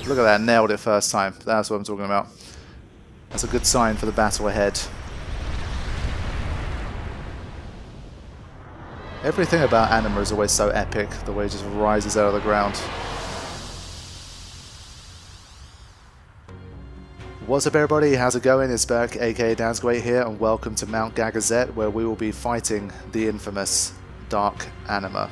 Look at that, nailed it first time. That's what I'm talking about. That's a good sign for the battle ahead. Everything about Anima is always so epic, the way it just rises out of the ground. What's up everybody, how's it going? It's Berk, aka Dansgway here, and welcome to Mount Gagazet, where we will be fighting the infamous Dark Anima.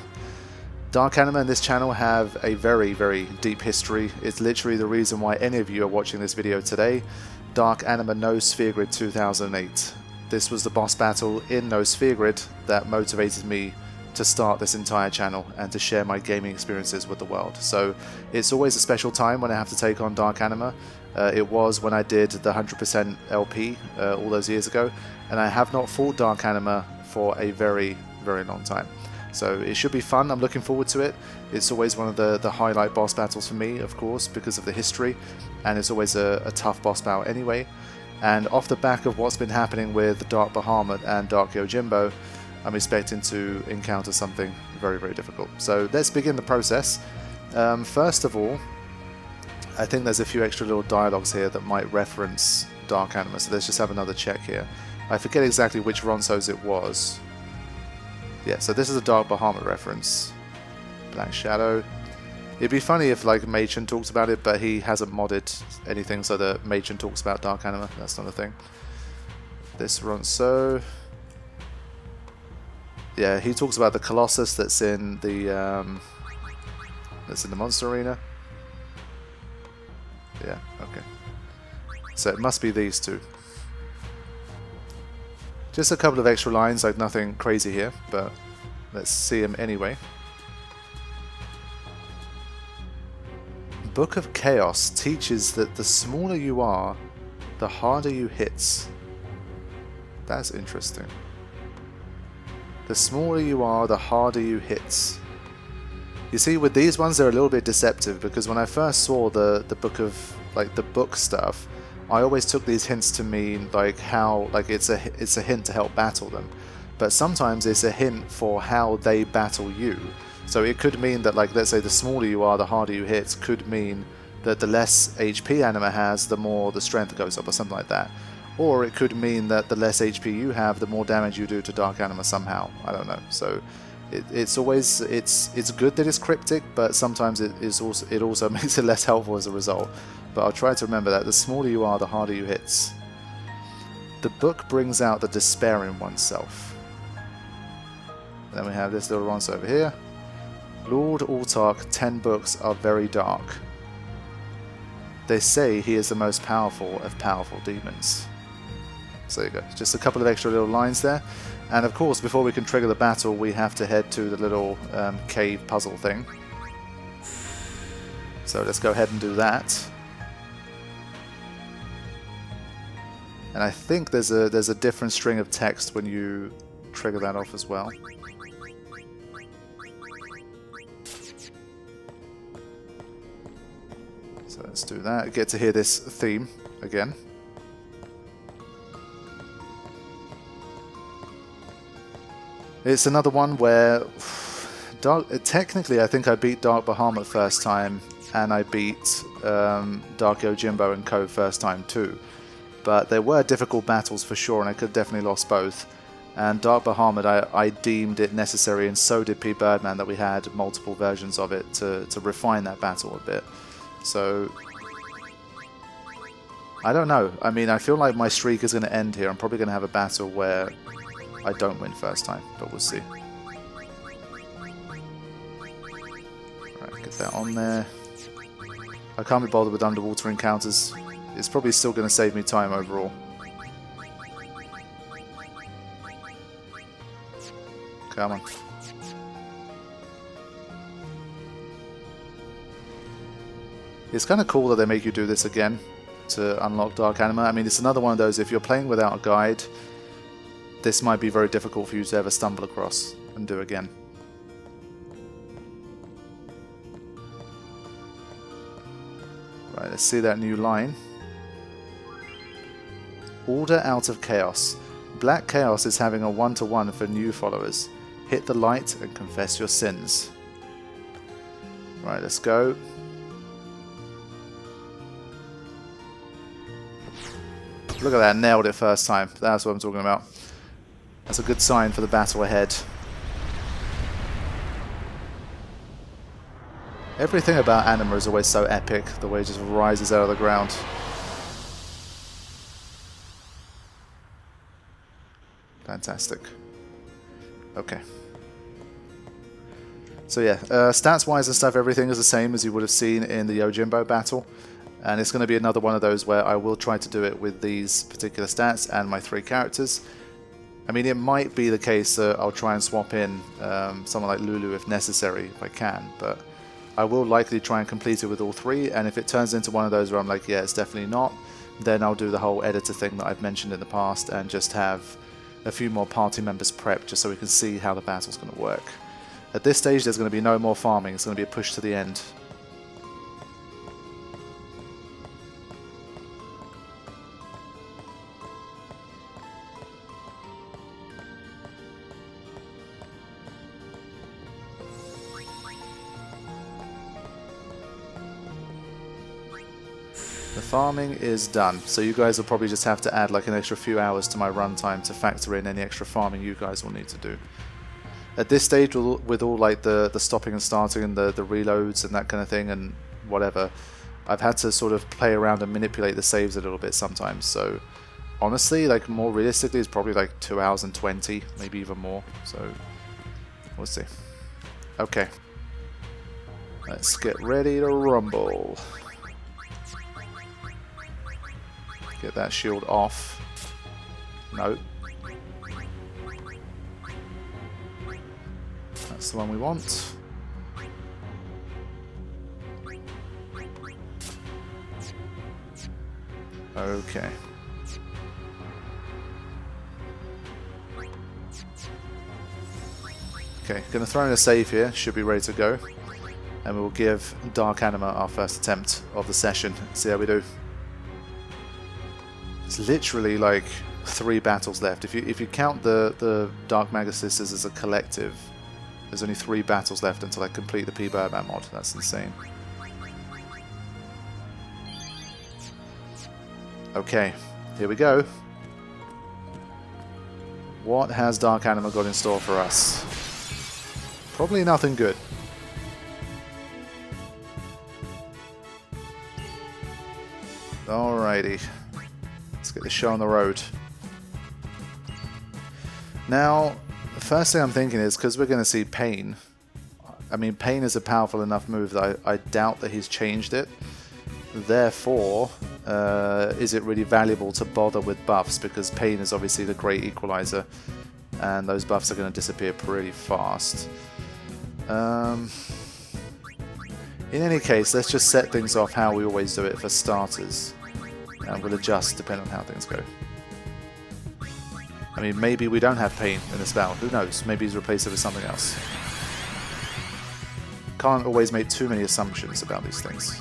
Dark Anima and this channel have a very, very deep history. It's literally the reason why any of you are watching this video today. Dark Anima No Sphere Grid 2008. This was the boss battle in No Sphere Grid that motivated me to start this entire channel and to share my gaming experiences with the world. So it's always a special time when I have to take on Dark Anima. It was when I did the 100% LP all those years ago, and I have not fought Dark Anima for a very, very long time. So it should be fun. I'm looking forward to it. It's always one of the highlight boss battles for me, of course, because of the history, and it's always a tough boss battle anyway. And off the back of what's been happening with Dark Bahamut and Dark Yojimbo, I'm expecting to encounter something very, very difficult. So let's begin the process. First of all, I think there's a few extra little dialogues here that might reference Dark Anima, so let's just have another check here. I forget exactly which Ronsos it was. Yeah, so this is a Dark Bahamut reference. Black Shadow. It'd be funny if like Machen talks about it, but he hasn't modded anything so that Machen talks about Dark Anima. That's not a thing. This Ronso. Yeah, he talks about the Colossus that's in the monster arena. Yeah, okay. So it must be these two. Just a couple of extra lines, like nothing crazy here, but let's see them anyway. Book of Chaos teaches that the smaller you are, the harder you hit. That's interesting. The smaller you are, the harder you hit. You see, with these ones, they're a little bit deceptive, because when I first saw the book of, like, the book stuff, I always took these hints to mean like how, like it's a hint to help battle them, but sometimes it's a hint for how they battle you. So it could mean that, like, let's say the smaller you are, the harder you hit, could mean that the less HP Anima has, the more the strength goes up, or something like that. Or it could mean that the less HP you have, the more damage you do to Dark Anima somehow. I don't know. So it's always it's good that it's cryptic, but sometimes it also makes it less helpful as a result. But I'll try to remember that the smaller you are, the harder you hit. The book brings out the despair in oneself. And then we have this little Ronso over here. Lord Altark, 10 books are very dark. They say he is the most powerful of powerful demons. So there you go. Just a couple of extra little lines there. And of course, before we can trigger the battle, we have to head to the little cave puzzle thing. So let's go ahead and do that. And I think there's a different string of text when you trigger that off as well. So let's do that. Get to hear this theme again. It's another one where technically I think I beat Dark Bahamut first time, and I beat Dark Yojimbo and Co first time too. But there were difficult battles for sure, and I could definitely lost both. And Dark Bahamut, I deemed it necessary, and so did Pbirdman, that we had multiple versions of it to refine that battle a bit. So I don't know. I mean, I feel like my streak is going to end here. I'm probably going to have a battle where I don't win first time, but we'll see. Right, get that on there. I can't be bothered with underwater encounters. It's probably still going to save me time overall. Come on. It's kind of cool that they make you do this again to unlock Dark Anima. I mean, it's another one of those, if you're playing without a guide, this might be very difficult for you to ever stumble across and do again. Right, let's see that new line. Order out of chaos. Black Chaos is having a one-to-one for new followers. Hit the light and confess your sins. Right, let's go. Look at that, nailed it first time. That's what I'm talking about. That's a good sign for the battle ahead. Everything about Anima is always so epic, the way it just rises out of the ground. Fantastic. Okay. So yeah, stats-wise and stuff, everything is the same as you would have seen in the Yojimbo battle. And it's going to be another one of those where I will try to do it with these particular stats and my 3 characters. I mean, it might be the case that I'll try and swap in someone like Lulu if necessary, if I can, but I will likely try and complete it with all 3, and if it turns into one of those where I'm like, yeah, it's definitely not, then I'll do the whole editor thing that I've mentioned in the past and just have a few more party members prepped just so we can see how the battle's going to work. At this stage, there's going to be no more farming, it's going to be a push to the end. The farming is done, so you guys will probably just have to add like an extra few hours to my runtime to factor in any extra farming you guys will need to do. At this stage, with all like the stopping and starting and the reloads and that kind of thing and whatever, I've had to sort of play around and manipulate the saves a little bit sometimes, so honestly, like more realistically, it's probably like 2 hours and 20, maybe even more, so we'll see. Okay, let's get ready to rumble. Get that shield off. Nope. That's the one we want. Okay. Okay, gonna throw in a save here, should be ready to go. And we'll give Dark Anima our first attempt of the session. See how we do. It's literally like 3 battles left. If you count the Dark Magus Sisters as a collective, there's only 3 battles left until I complete the Pbirdman mod. That's insane. Okay, here we go. What has Dark Anima got in store for us? Probably nothing good. Alrighty. Let's get the show on the road. Now, the first thing I'm thinking is, because we're going to see Pain, I mean, Pain is a powerful enough move that I doubt that he's changed it. Therefore, is it really valuable to bother with buffs? Because Pain is obviously the great equalizer, and those buffs are going to disappear pretty fast. In any case, let's just set things off how we always do it for starters. And we'll adjust depending on how things go. I mean, maybe we don't have Pain in this battle. Who knows? Maybe he's replaced it with something else. Can't always make too many assumptions about these things.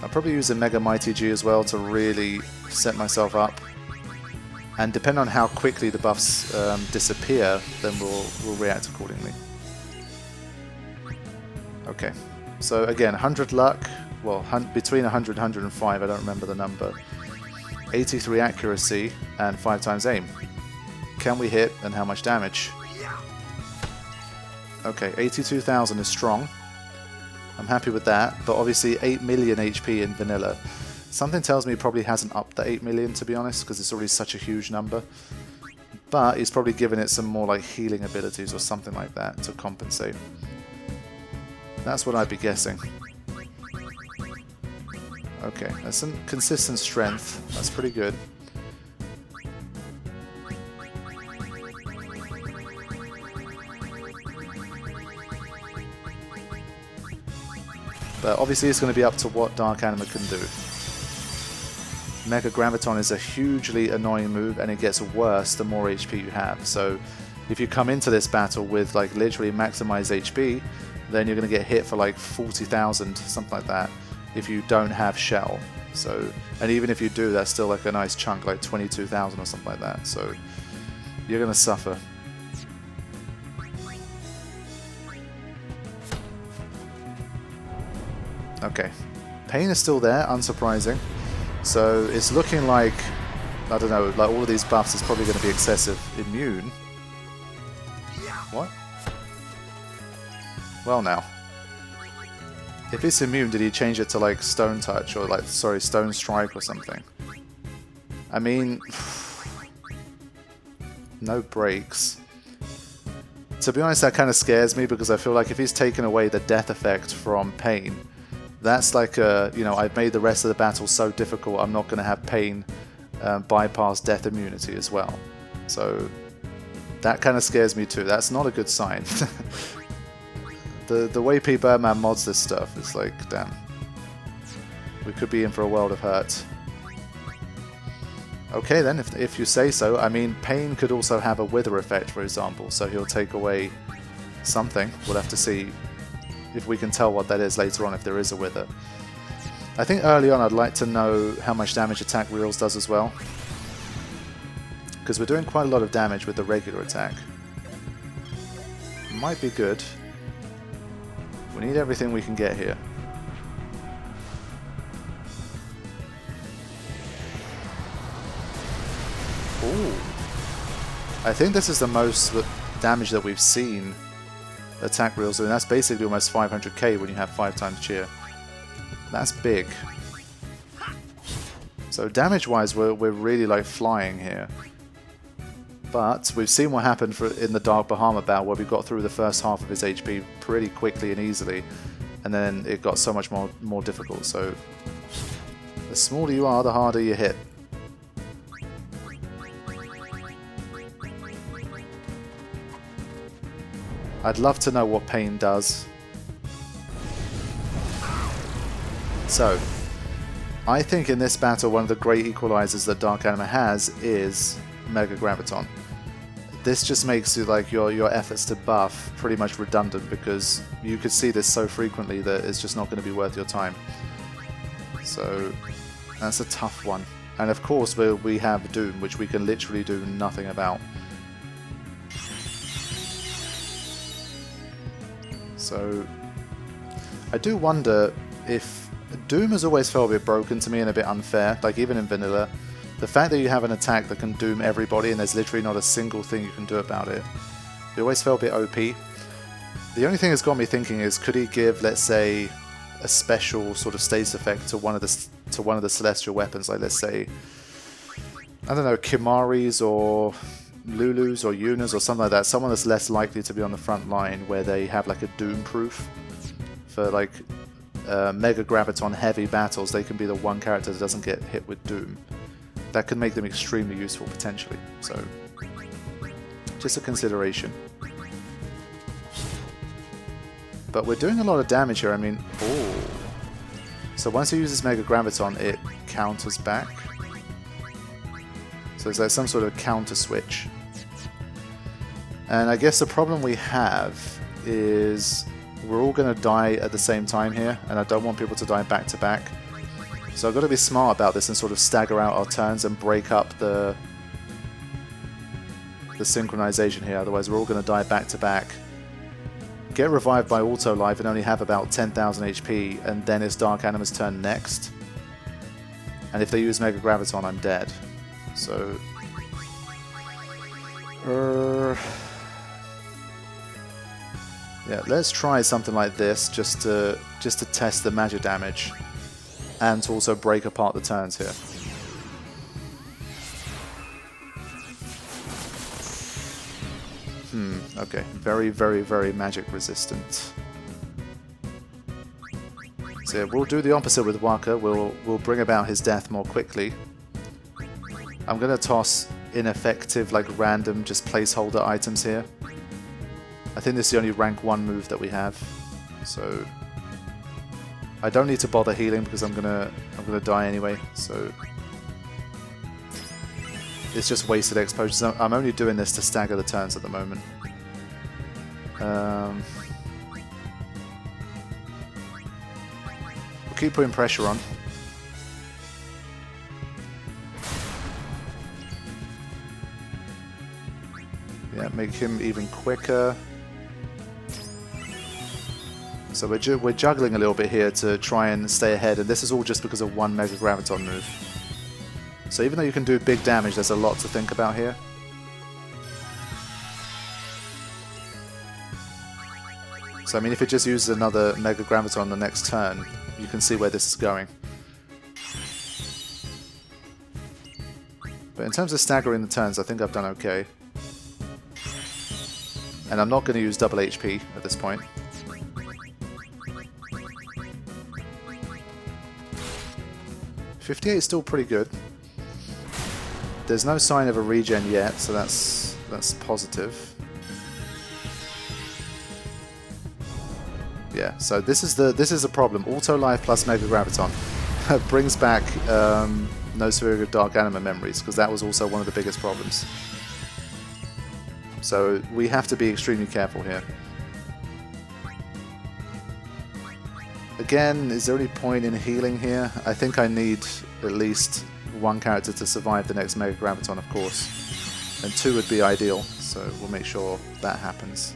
I'll probably use a Mega Mighty G as well to really set myself up. And depending on how quickly the buffs disappear, then we'll react accordingly. Okay, so again, 100 luck, well, between 100 and 105, I don't remember the number. 83 accuracy and 5 times aim. Can we hit and how much damage? Okay, 82,000 is strong. I'm happy with that, but obviously 8 million HP in vanilla. Something tells me he probably hasn't upped the 8 million, to be honest, because it's already such a huge number. But he's probably given it some more like healing abilities or something like that to compensate. That's what I'd be guessing. Okay, that's some consistent strength. That's pretty good. But obviously it's going to be up to what Dark Anima can do. Mega Graviton is a hugely annoying move, and it gets worse the more HP you have. So if you come into this battle with like literally maximized HP, then you're going to get hit for like 40,000, something like that, if you don't have Shell. So, and even if you do, that's still like a nice chunk, like 22,000 or something like that. So you're going to suffer. Okay. Pain is still there, unsurprising. So it's looking like, I don't know, like all of these buffs is probably going to be excessive. Immune? What? Well now. If it's immune, did he change it to like Stone Touch or like, sorry, Stone Strike or something? I mean, no breaks. To be honest, that kind of scares me because I feel like if he's taken away the death effect from Pain, that's like a, you know, I've made the rest of the battle so difficult, I'm not going to have Pain bypass death immunity as well. So that kind of scares me too. That's not a good sign. The way Pbirdman mods this stuff is like, damn. We could be in for a world of hurt. Okay then, if you say so. I mean, Pain could also have a wither effect, for example, so he'll take away something. We'll have to see if we can tell what that is later on, if there is a wither. I think early on I'd like to know how much damage attack Reels does as well, because we're doing quite a lot of damage with the regular attack. Might be good. We need everything we can get here. Ooh. I think this is the most damage that we've seen attack Reels doing. That's basically almost 500k when you have 5 times cheer. That's big. So damage wise we're really like flying here. But we've seen what happened in the Dark Bahama battle, where we got through the first half of his HP pretty quickly and easily, and then it got so much more difficult. So the smaller you are, the harder you hit. I'd love to know what Pain does. So, I think in this battle one of the great equalizers that Dark Anima has is Mega Graviton. This just makes it like your efforts to buff pretty much redundant, because you could see this so frequently that it's just not going to be worth your time. So that's a tough one. And of course we have Doom, which we can literally do nothing about. So I do wonder if Doom has always felt a bit broken to me and a bit unfair, like even in vanilla. The fact that you have an attack that can doom everybody and there's literally not a single thing you can do about it, it always felt a bit OP. The only thing that's got me thinking is, could he give, let's say, a special sort of status effect to one of the celestial weapons, like let's say, I don't know, Kimari's or Lulu's or Yuna's or something like that, someone that's less likely to be on the front line, where they have like a doom proof for like Mega Graviton heavy battles. They can be the one character that doesn't get hit with doom. That could make them extremely useful potentially. So just a consideration. But we're doing a lot of damage here. I mean, oh. So once he uses Mega Graviton, it counters back. So it's like some sort of counter switch. And I guess the problem we have is we're all going to die at the same time here, and I don't want people to die back to back. So I've got to be smart about this and sort of stagger out our turns and break up the synchronization here, otherwise we're all going to die back to back. Get revived by auto life and only have about 10,000 HP, and then it's Dark Anima's turn next. And if they use Mega Graviton, I'm dead. So yeah, let's try something like this just to test the magic damage and to also break apart the turns here. Okay, very, very, very magic resistant. So yeah, we'll do the opposite with Waka. We'll bring about his death more quickly. I'm gonna toss ineffective, like random, just placeholder items here. I think this is the only rank 1 move that we have, so I don't need to bother healing because I'm gonna die anyway. So it's just wasted exposure. I'm only doing this to stagger the turns at the moment. We'll keep putting pressure on. Yeah, make him even quicker. So we're juggling a little bit here to try and stay ahead, and this is all just because of one Mega Graviton move. So even though you can do big damage, there's a lot to think about here. So I mean, if it just uses another Mega Graviton the next turn, you can see where this is going. But in terms of staggering the turns, I think I've done okay. And I'm not going to use double HP at this point. .58 is still pretty good. There's no sign of a regen yet, so that's positive. Yeah, so this is the problem. Auto Life plus Mega Graviton brings back no very good Dark Anima memories, because that was also one of the biggest problems. So we have to be extremely careful here. Again, is there any point in healing here? I think I need at least one character to survive the next Mega Graviton, of course. And 2 would be ideal, so we'll make sure that happens.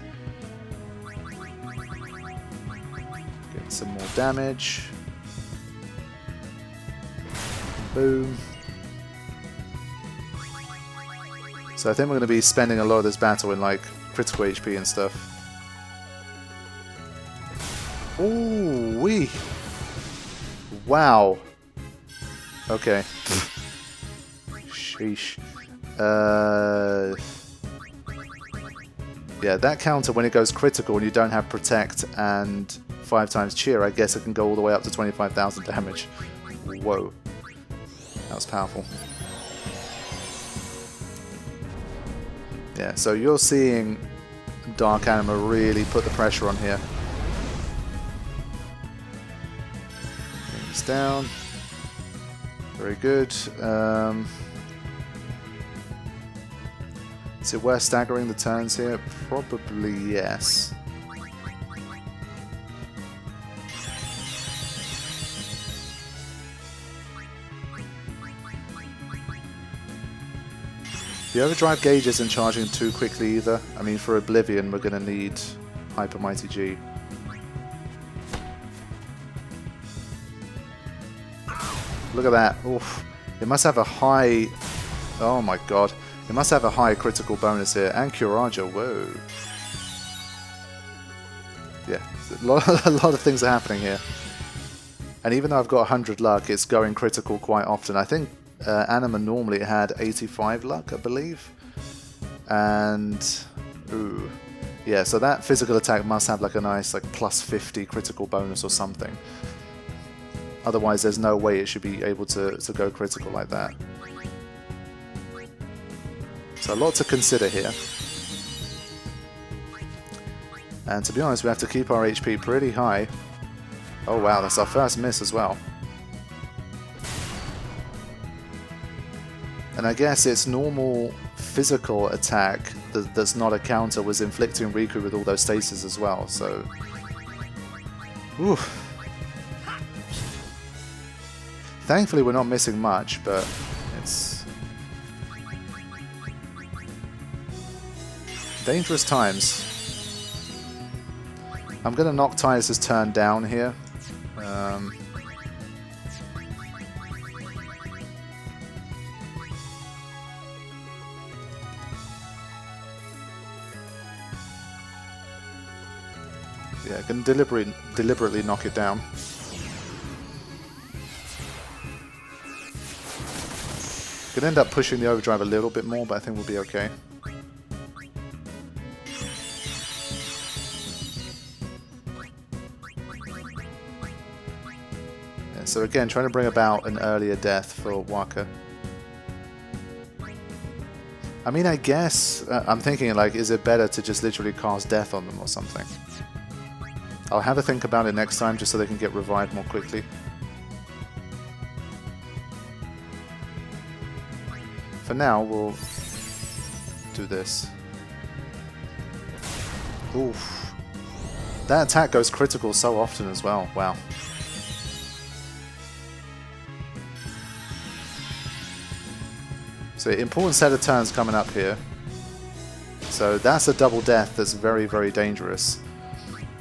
Get some more damage. Boom. So I think we're going to be spending a lot of this battle in like critical HP and stuff. Ooh wee! Wow. Okay. Sheesh. Yeah, that counter when it goes critical and you don't have protect and 5 times cheer, I guess it can go all the way up to 25,000 damage. Whoa. That was powerful. Yeah, so you're seeing Dark Anima really put the pressure on here. Bring this down. Very good. So we're staggering the turns here? Probably yes. The overdrive gauge isn't charging too quickly either. I mean, for Oblivion, we're going to need Hyper Mighty G. Look at that. Oof. It must have a high... Oh my god. It must have a high critical bonus here. And Curaja, whoa. Yeah, a lot of things are happening here. And even though I've got 100 luck, it's going critical quite often. I think Anima normally had 85 luck, I believe. And... ooh. Yeah, so that physical attack must have like a nice like plus 50 critical bonus or something. Otherwise, there's no way it should be able to go critical like that. So a lot to consider here. And to be honest, we have to keep our HP pretty high. Oh wow, that's our first miss as well. And I guess its normal physical attack that's not a counter was inflicting Riku with all those stasis as well, so... oof. Thankfully we're not missing much, but it's... dangerous times. I'm going to knock Titus's turn down here. Yeah, going to deliberately knock it down. Going to end up pushing the overdrive a little bit more, but I think we'll be okay. Yeah, so again, trying to bring about an earlier death for Waka. I mean, I guess, I'm thinking like, is it better to just literally cast death on them or something? I'll have a think about it next time just so they can get revived more quickly. For now, we'll do this. Oof. That attack goes critical so often as well. Wow. So important set of turns coming up here. So that's a double death that's very, very dangerous.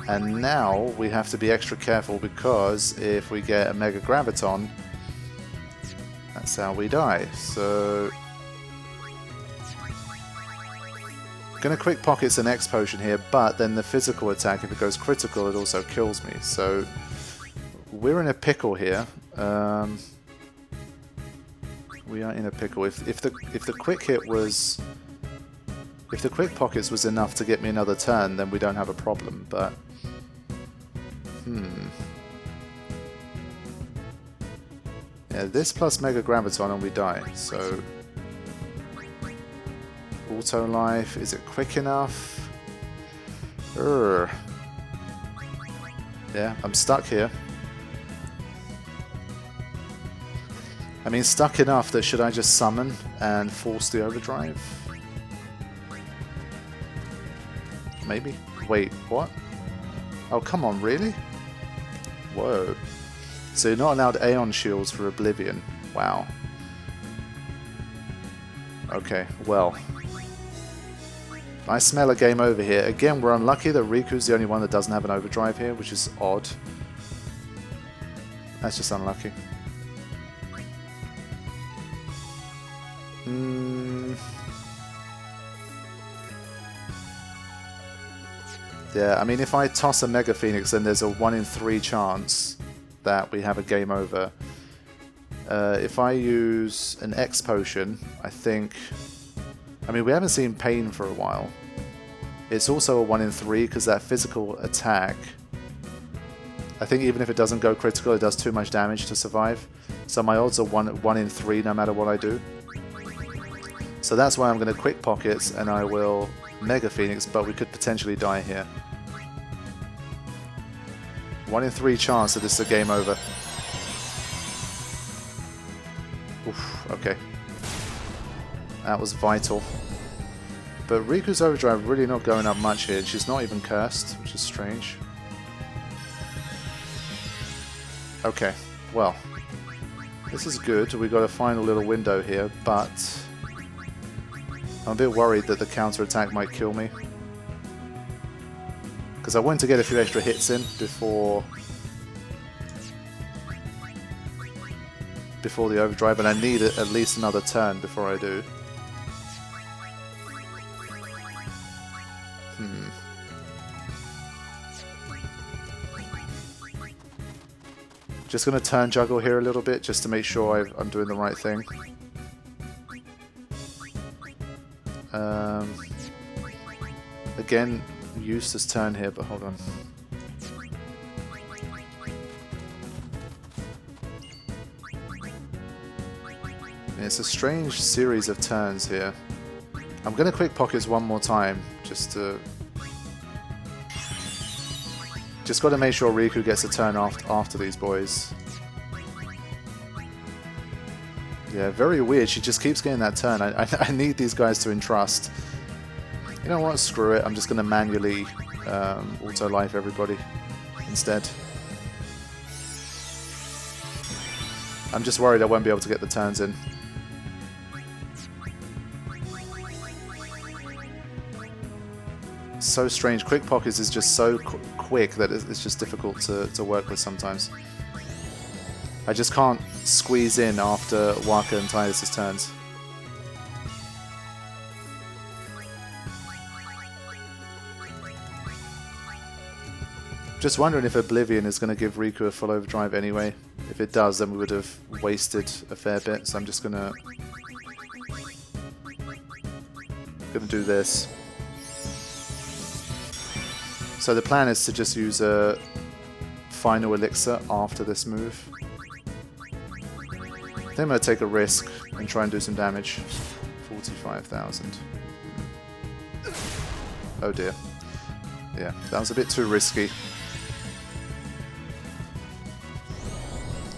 And now we have to be extra careful because if we get a Mega Graviton, that's how we die. So gonna quick pockets an X potion here, but then the physical attack, if it goes critical, it also kills me. So we're in a pickle here. We are in a pickle. If the quick hit was, if the quick pockets was enough to get me another turn, then we don't have a problem. But yeah, this plus Mega Graviton and we die. So auto life, is it quick enough? Yeah, I'm stuck here. I mean, stuck enough that should I just summon and force the overdrive? Maybe? Wait, what? Oh, come on, really? Whoa. So you're not allowed Aeon Shields for Oblivion. Wow. Okay, well. I smell a game over here. Again, we're unlucky that Riku's the only one that doesn't have an overdrive here, which is odd. That's just unlucky. Yeah, I mean, if I toss a Mega Phoenix, then there's a 1 in 3 chance that we have a game over. If I use an X potion, I think... I mean, we haven't seen Pain for a while. It's also a 1 in 3 because that physical attack... I think even if it doesn't go critical, it does too much damage to survive. So my odds are 1 in 3 no matter what I do. So that's why I'm going to quick pockets and I will Mega Phoenix, but we could potentially die here. 1 in 3 chance that this is a game over. Oof, okay. That was vital. But Riku's overdrive really not going up much here. She's not even cursed, which is strange. Okay, well. This is good. We got a final little window here, but I'm a bit worried that the counter-attack might kill me. Because I want to get a few extra hits in before the overdrive, and I need at least another turn before I do. Just going to turn juggle here a little bit just to make sure I'm doing the right thing. Again, useless turn here, but hold on. It's a strange series of turns here. I'm going to quick pockets one more time, just got to make sure Riku gets a turn after these boys. Yeah, very weird. She just keeps getting that turn. I need these guys to entrust. You know what? Screw it. I'm just going to manually auto life everybody instead. I'm just worried I won't be able to get the turns in. So strange. Quick pockets is just so quick that it's just difficult to work with sometimes. I just can't squeeze in after Waka and Tidus' turns. Just wondering if Oblivion is going to give Riku a full overdrive anyway. If it does, then we would have wasted a fair bit. So I'm just gonna do this. So the plan is to just use a final elixir after this move. I think I'm going to take a risk and try and do some damage. 45,000. Oh dear. Yeah, that was a bit too risky.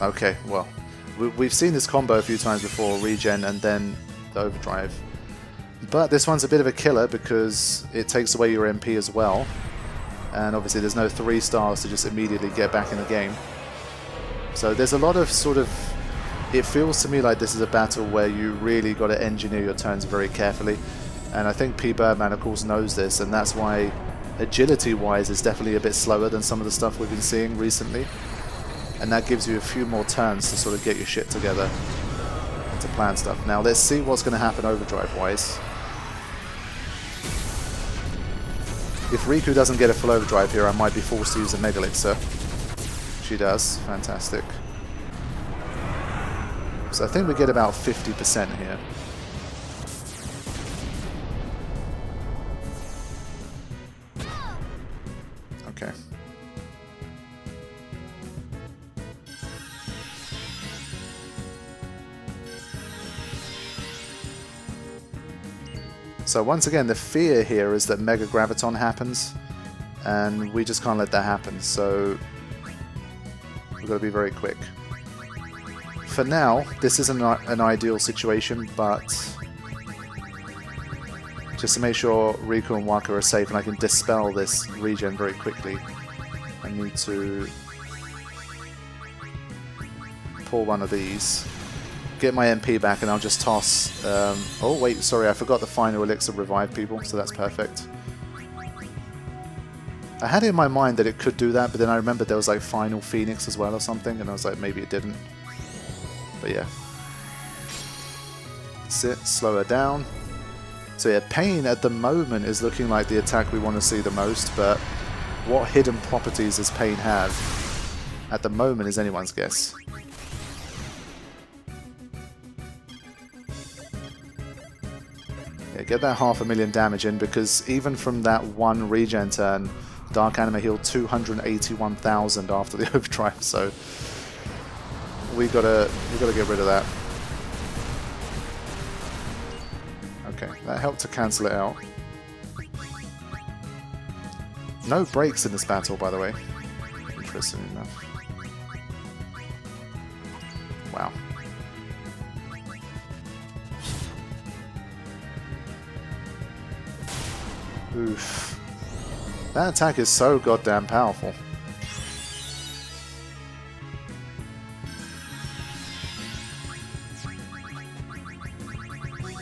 Okay, well, we've seen this combo a few times before, regen and then the overdrive. But this one's a bit of a killer because it takes away your MP as well. And obviously there's no 3 stars to just immediately get back in the game. So there's a lot of sort of... It feels to me like this is a battle where you really got to engineer your turns very carefully. And I think Pbirdman of course knows this, and that's why agility-wise is definitely a bit slower than some of the stuff we've been seeing recently. And that gives you a few more turns to sort of get your shit together and to plan stuff. Now let's see what's going to happen overdrive-wise. If Riku doesn't get a full overdrive here, I might be forced to use a Mega Elixir. She does. Fantastic. So I think we get about 50% here. Okay. So once again, the fear here is that Mega Graviton happens, and we just can't let that happen, so we've got to be very quick. For now, this isn't an ideal situation, but just to make sure Riku and Waka are safe and I can dispel this regen very quickly, I need to pull one of these. Get my MP back and I'll just toss... oh wait, sorry, I forgot the final elixir revive people, so that's perfect. I had it in my mind that it could do that, but then I remembered there was like final Phoenix as well or something, and I was like, maybe it didn't. But yeah. That's it, slow her down. So yeah, Pain at the moment is looking like the attack we want to see the most, but what hidden properties does Pain have at the moment is anyone's guess. Yeah, get that 500,000 damage in, because even from that one regen turn, Dark Anima healed 281,000 after the overdrive, so we gotta get rid of that. Okay, that helped to cancel it out. No breaks in this battle, by the way. Interesting enough. Wow. Oof. That attack is so goddamn powerful.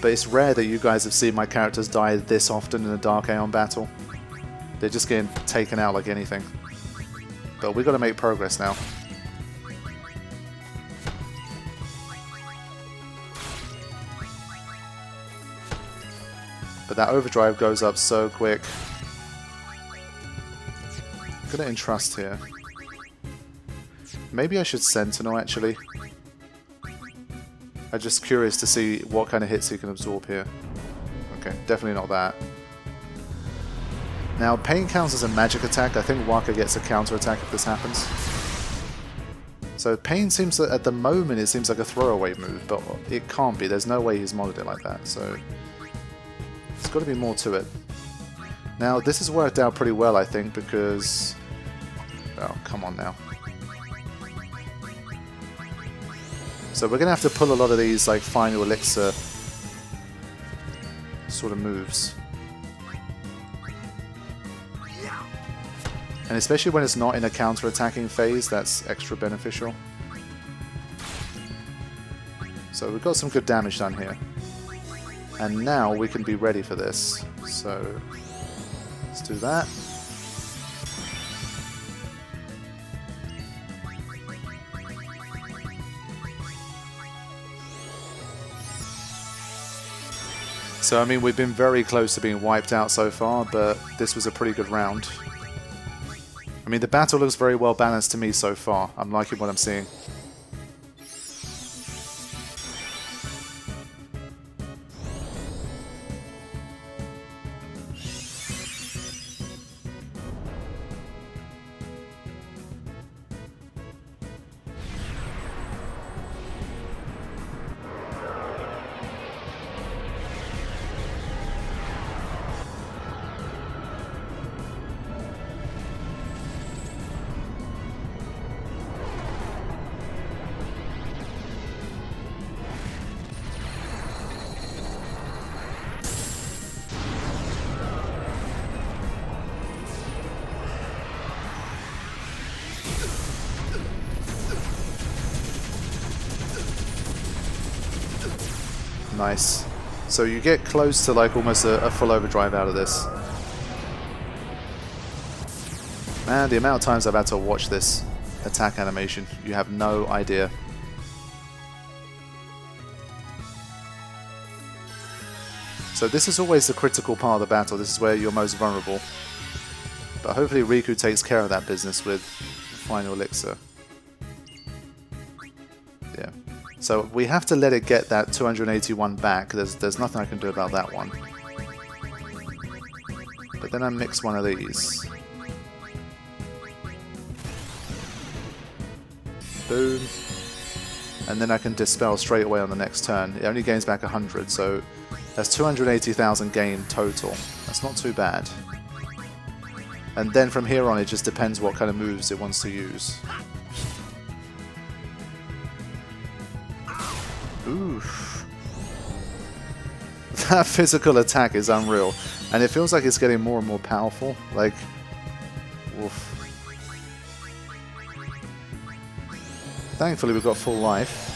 But it's rare that you guys have seen my characters die this often in a Dark Aeon battle. They're just getting taken out like anything. But we've got to make progress now. But that overdrive goes up so quick. I'm gonna entrust here. Maybe I should Sentinel actually. I'm just curious to see what kind of hits he can absorb here. Okay, definitely not that. Now, Pain counts as a magic attack. I think Waka gets a counter attack if this happens. So Pain seems that at the moment it seems like a throwaway move, but it can't be. There's no way he's modded it like that. So there's got to be more to it. Now, this has worked out pretty well, I think, because... oh, come on now. So we're going to have to pull a lot of these like final elixir sort of moves. And especially when it's not in a counter-attacking phase, that's extra beneficial. So we've got some good damage done here. And now we can be ready for this. So let's do that. So, I mean, we've been very close to being wiped out so far, but this was a pretty good round. I mean, the battle looks very well balanced to me so far. I'm liking what I'm seeing. Nice. So you get close to like almost a full overdrive out of this. Man, the amount of times I've had to watch this attack animation, you have no idea. So this is always the critical part of the battle. This is where you're most vulnerable. But hopefully Riku takes care of that business with Final Elixir. Yeah. So we have to let it get that 281 back. There's nothing I can do about that one. But then I mix one of these. Boom. And then I can dispel straight away on the next turn. It only gains back 100, so that's 280,000 gain total. That's not too bad. And then from here on, it just depends what kind of moves it wants to use. Oof. That physical attack is unreal. And it feels like it's getting more and more powerful. Like, oof. Thankfully, we've got full life.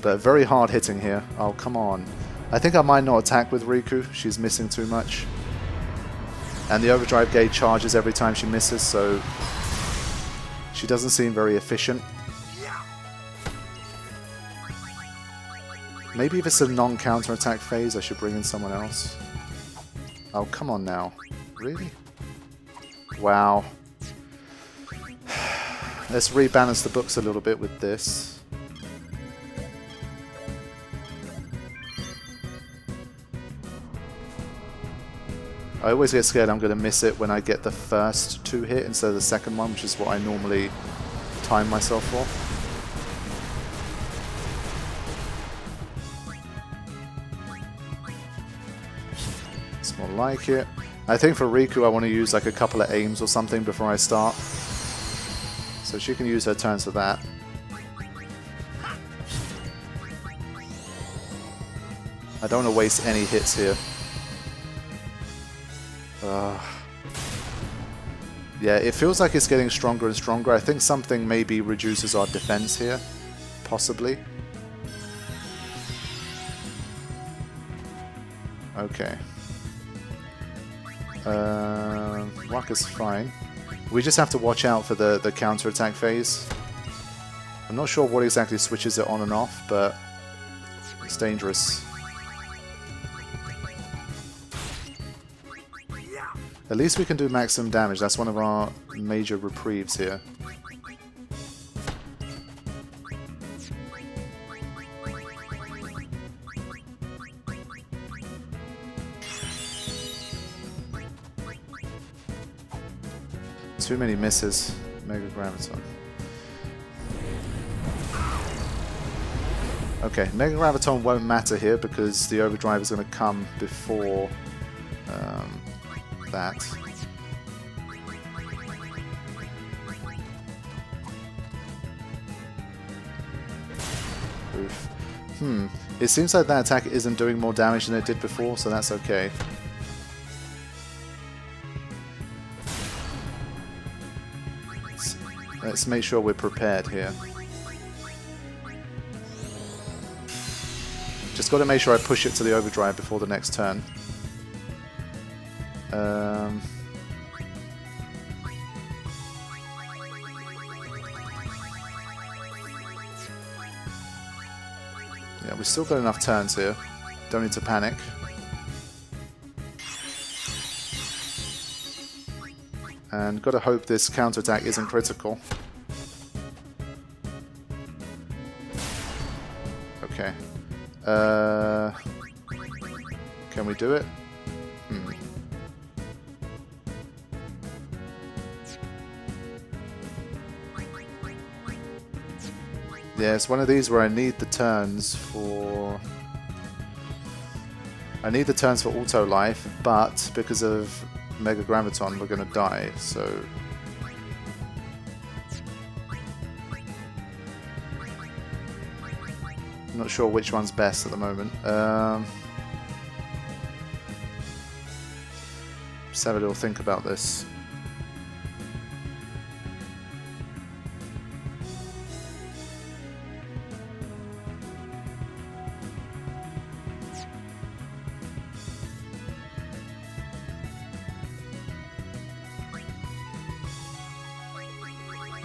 But very hard hitting here. Oh, come on. I think I might not attack with Riku. She's missing too much. And the overdrive gauge charges every time she misses, so she doesn't seem very efficient. Maybe if it's a non-counter attack phase, I should bring in someone else. Oh, come on now. Really? Wow. Let's rebalance the books a little bit with this. I always get scared I'm going to miss it when I get the first 2 hit instead of the second one, which is what I normally time myself for. It's more like it. I think for Riku I want to use like a couple of aims or something before I start. So she can use her turns for that. I don't want to waste any hits here. Yeah, it feels like it's getting stronger and stronger. I think something maybe reduces our defense here. Possibly. Okay. Waka's fine. We just have to watch out for the counter-attack phase. I'm not sure what exactly switches it on and off, but it's dangerous. At least we can do maximum damage. That's one of our major reprieves here. Too many misses. Mega Graviton. Okay, Mega Graviton won't matter here because the overdrive is going to come before that. Oof. It seems like that attack isn't doing more damage than it did before, so that's okay. Let's make sure we're prepared here. Just got to make sure I push it to the overdrive before the next turn. Yeah, we've still got enough turns here. Don't need to panic. And gotta hope this counterattack isn't critical. Okay. Can we do it? Yeah, it's one of these where I need the turns for... I need the turns for auto life, but because of Mega Graviton we're gonna die, so... I'm not sure which one's best at the moment. Just have a little think about this.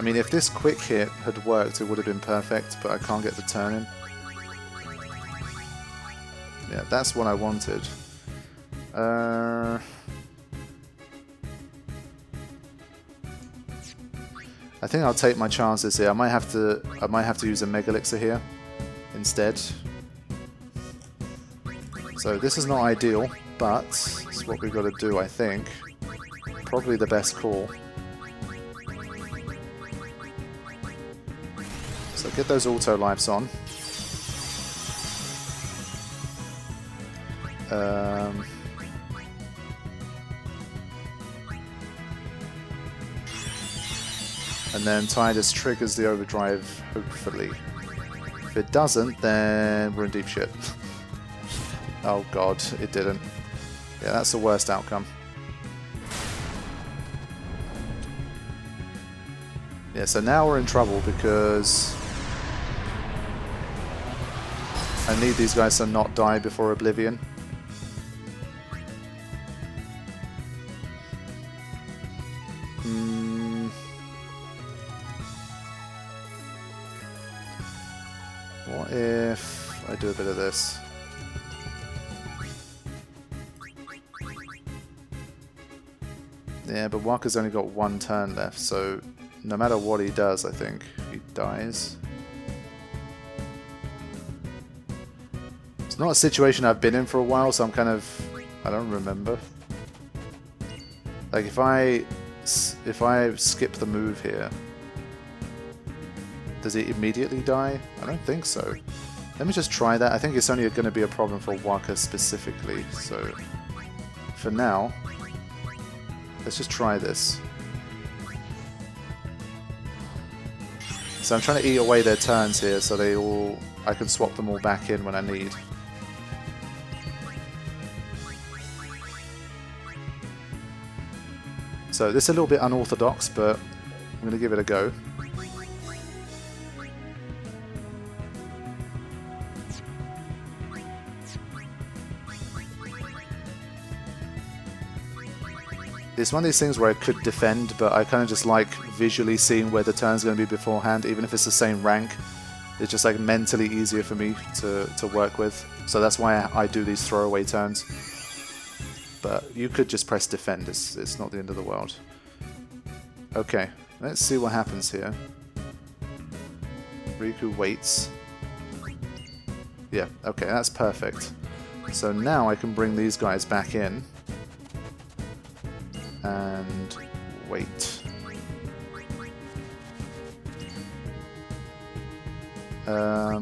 I mean, if this quick hit had worked, it would have been perfect, but I can't get the turn in. Yeah, that's what I wanted. I think I'll take my chances here. I might have to use a Mega Elixir here instead. So this is not ideal, but it's what we've got to do, I think. Probably the best call. So get those auto lives on. And then Tidus triggers the overdrive, hopefully. If it doesn't, then we're in deep shit. Oh god, it didn't. Yeah, that's the worst outcome. Yeah, so now we're in trouble because I need these guys to not die before Oblivion. What if I do a bit of this? Yeah, but Waka's only got one turn left, so no matter what he does, I think he dies. It's not a situation I've been in for a while, so I'm kind of... I don't remember. Like, if I skip the move here, does he immediately die? I don't think so. Let me just try that. I think it's only going to be a problem for Waka specifically, so for now, let's just try this. So I'm trying to eat away their turns here, so I can swap them all back in when I need. So this is a little bit unorthodox, but I'm going to give it a go. It's one of these things where I could defend, but I kind of just like visually seeing where the turn's going to be beforehand, even if it's the same rank. It's just like mentally easier for me to work with. So that's why I do these throwaway turns. But you could just press defend, it's not the end of the world. Okay, let's see what happens here. Riku waits. Yeah, okay, that's perfect. So now I can bring these guys back in. And wait. I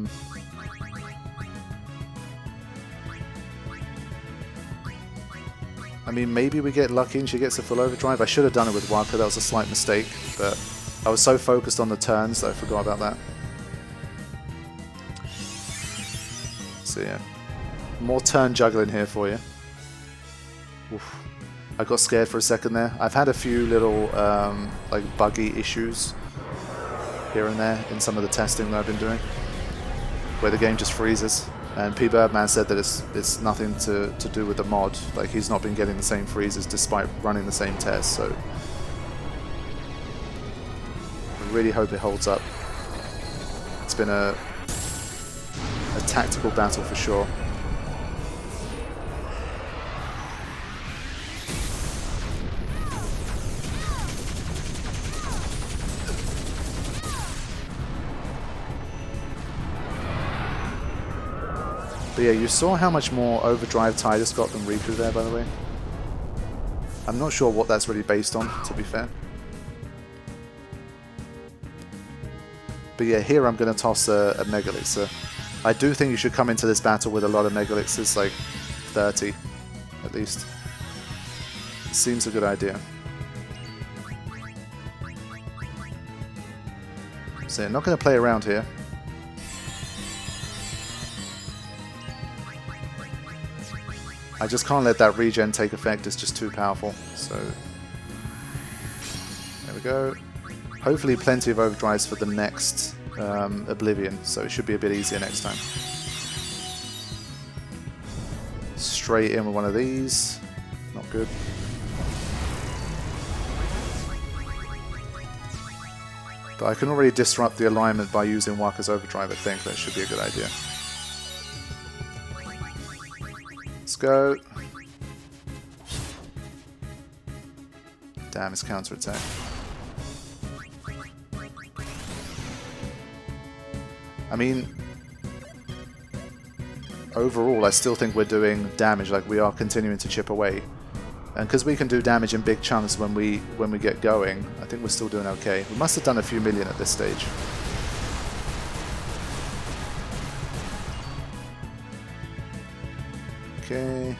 mean, maybe we get lucky and she gets a full overdrive. I should have done it with Waka, that was a slight mistake, but I was so focused on the turns that I forgot about that. So yeah, more turn juggling here for you. Oof. I got scared for a second there. I've had a few little like buggy issues here and there in some of the testing that I've been doing, where the game just freezes. And Pbirdman said that it's nothing to do with the mod. Like, he's not been getting the same freezes despite running the same test. So I really hope it holds up. It's been a tactical battle for sure. But yeah, you saw how much more overdrive Tidus got than Riku there, by the way. I'm not sure what that's really based on, to be fair. But yeah, here I'm going to toss a Mega Elixir. I do think you should come into this battle with a lot of Mega Elixirs, like 30 at least. It seems a good idea. So I'm not going to play around here. I just can't let that regen take effect, it's just too powerful. So there we go. Hopefully plenty of overdrives for the next Oblivion, so it should be a bit easier next time. Straight in with one of these. Not good. But I can already disrupt the alignment by using Waka's Overdrive, I think. That should be a good idea. Let's go. Damn, his counterattack. I mean, overall, I still think we're doing damage, like we are continuing to chip away. And because we can do damage in big chunks when we get going, I think we're still doing okay. We must have done a few million at this stage. Okay.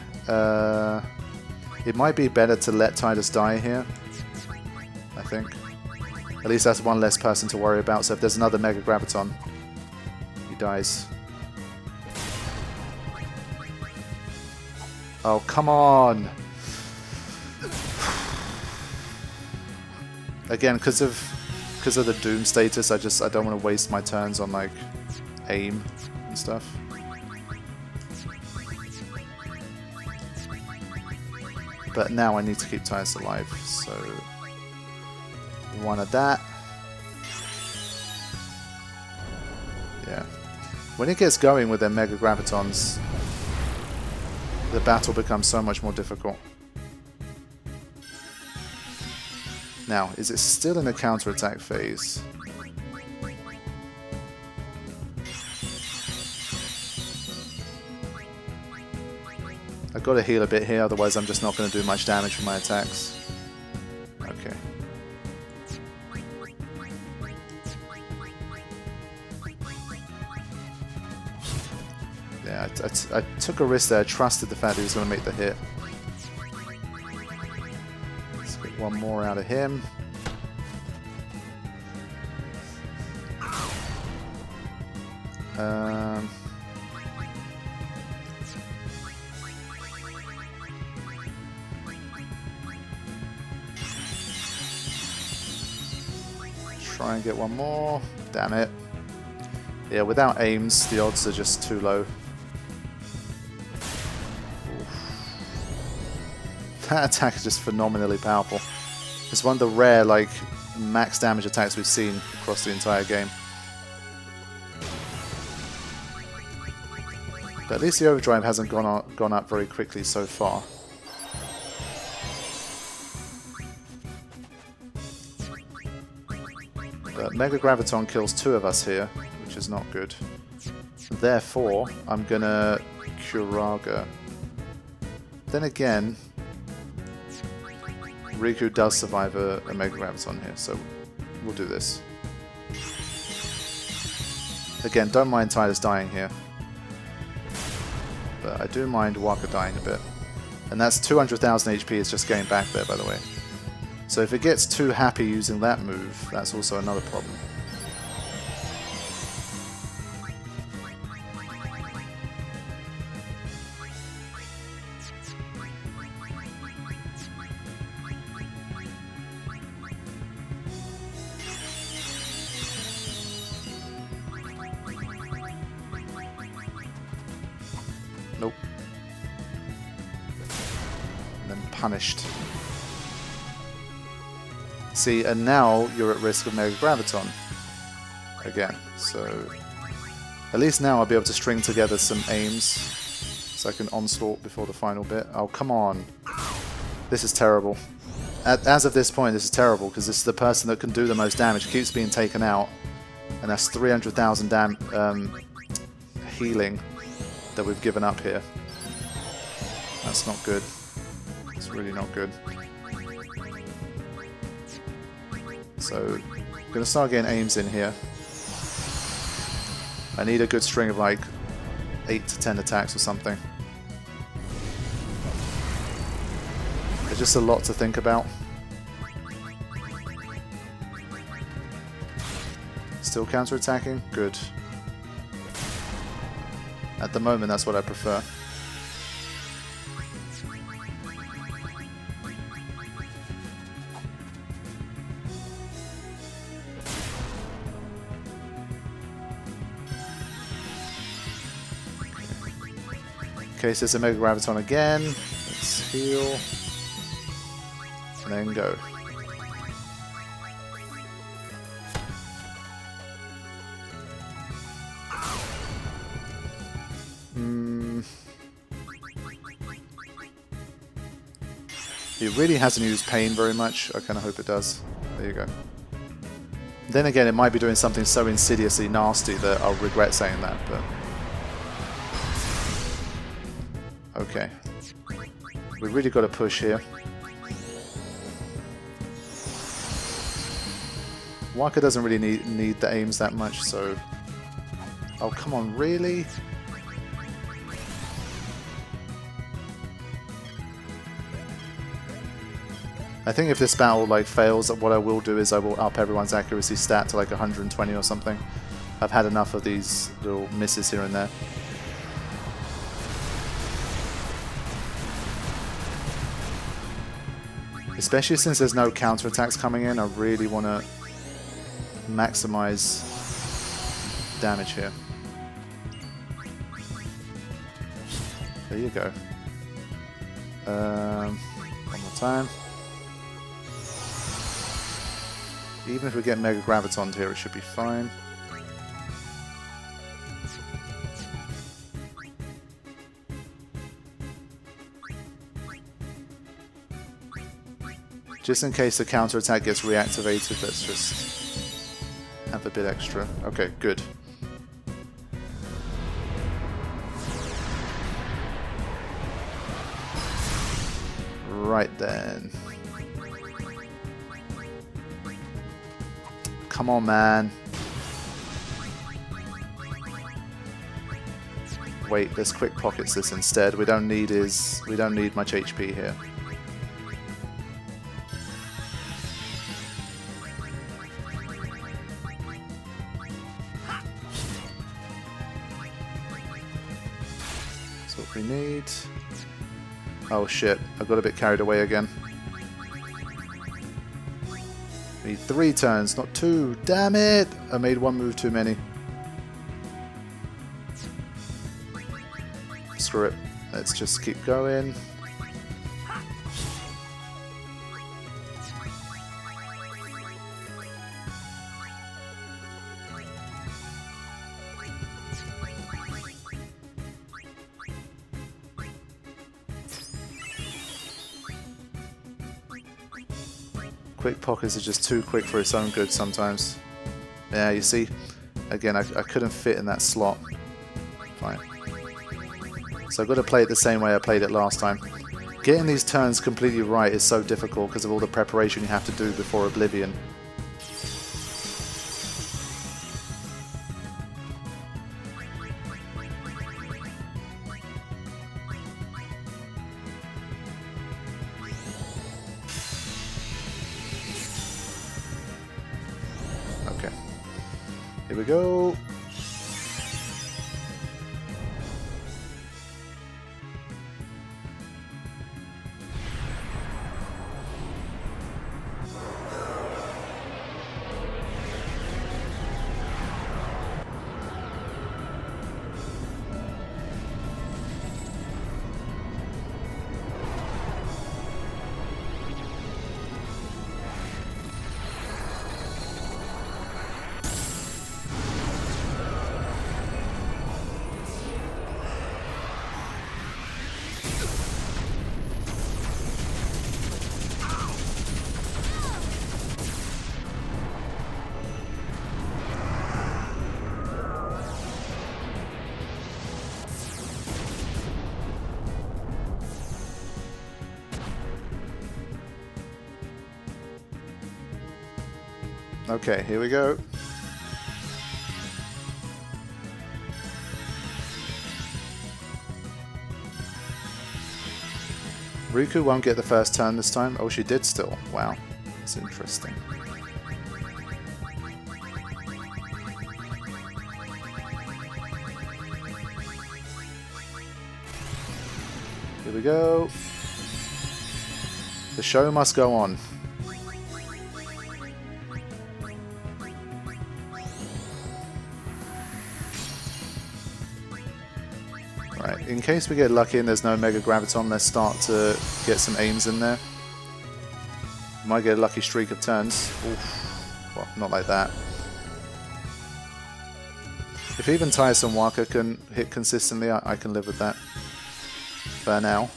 It might be better to let Tidus die here, I think. At least that's one less person to worry about, so if there's another Mega Graviton, he dies. Oh, come on! Again, because of the Doom status, I don't want to waste my turns on like aim and stuff. But now I need to keep Tidus alive, so one of that. Yeah. When it gets going with their Mega Gravitons, the battle becomes so much more difficult. Now, is it still in the counterattack phase? I've got to heal a bit here, otherwise I'm just not going to do much damage with my attacks. Okay. Yeah, I took a risk there, I trusted the fact that he was going to make the hit. Let's get one more out of him. Try and get one more. Damn it. Yeah, without aims, the odds are just too low. That attack is just phenomenally powerful. It's one of the rare, like, max damage attacks we've seen across the entire game. But at least the overdrive hasn't gone up very quickly so far. But Mega Graviton kills 2 of us here, which is not good. Therefore, I'm gonna Curaga. Then again, Riku does survive a Mega Graviton here, so we'll do this. Again, don't mind Tidus dying here. But I do mind Waka dying a bit. And that's 200,000 HP is just getting back there, by the way. So if it gets too happy using that move, that's also another problem. Nope. And then punished. See, and now you're at risk of Mega Graviton again, so at least now I'll be able to string together some aims so I can onslaught before the final bit. Oh, come on. This is terrible. As of this point, this is terrible because this is the person that can do the most damage, keeps being taken out, and that's 300,000 healing that we've given up here. That's not good. It's really not good. So, I'm going to start getting aims in here. I need a good string of like 8 to 10 attacks or something. There's just a lot to think about. Still counter-attacking? Good. At the moment, that's what I prefer. Okay, so it's a Mega Graviton again. Let's heal. And then go. It really hasn't used pain very much. I kind of hope it does. There you go. Then again, it might be doing something so insidiously nasty that I'll regret saying that, but... Okay. We've really got to push here. Waka doesn't really need the aims that much, so... Oh, come on, really? I think if this battle like fails, what I will do is I will up everyone's accuracy stat to like 120 or something. I've had enough of these little misses here and there. Especially since there's no counterattacks coming in, I really want to maximize damage here. There you go. One more time. Even if we get Mega Graviton here, it should be fine. Just in case the counterattack gets reactivated, let's just have a bit extra. Okay, good. Right then. Come on, man. Wait, let's quick pockets this instead. We don't need much HP here. That's what we need. Oh shit, I got a bit carried away again. Need 3 turns, not 2. Damn it! I made 1 move too many. Screw it. Let's just keep going. Quick pockets are just too quick for its own good sometimes. Yeah, you see? Again, I couldn't fit in that slot. Fine. So I've got to play it the same way I played it last time. Getting these turns completely right is so difficult because of all the preparation you have to do before Oblivion. Okay. Here we go. Okay, here we go. Riku won't get the first turn this time. Oh, she did still. Wow, that's interesting. Here we go. The show must go on. Right, in case we get lucky and there's no Mega Graviton, let's start to get some aims in there. Might get a lucky streak of turns. Oof. Well, not like that. If even Tiresome Waka can hit consistently, I can live with that. For now.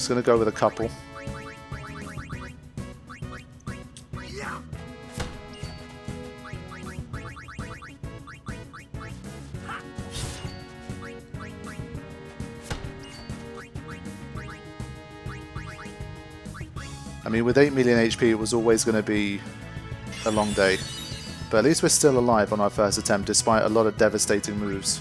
Just going to go with a couple. I mean, with 8 million HP, it was always going to be a long day. But at least we're still alive on our first attempt, despite a lot of devastating moves.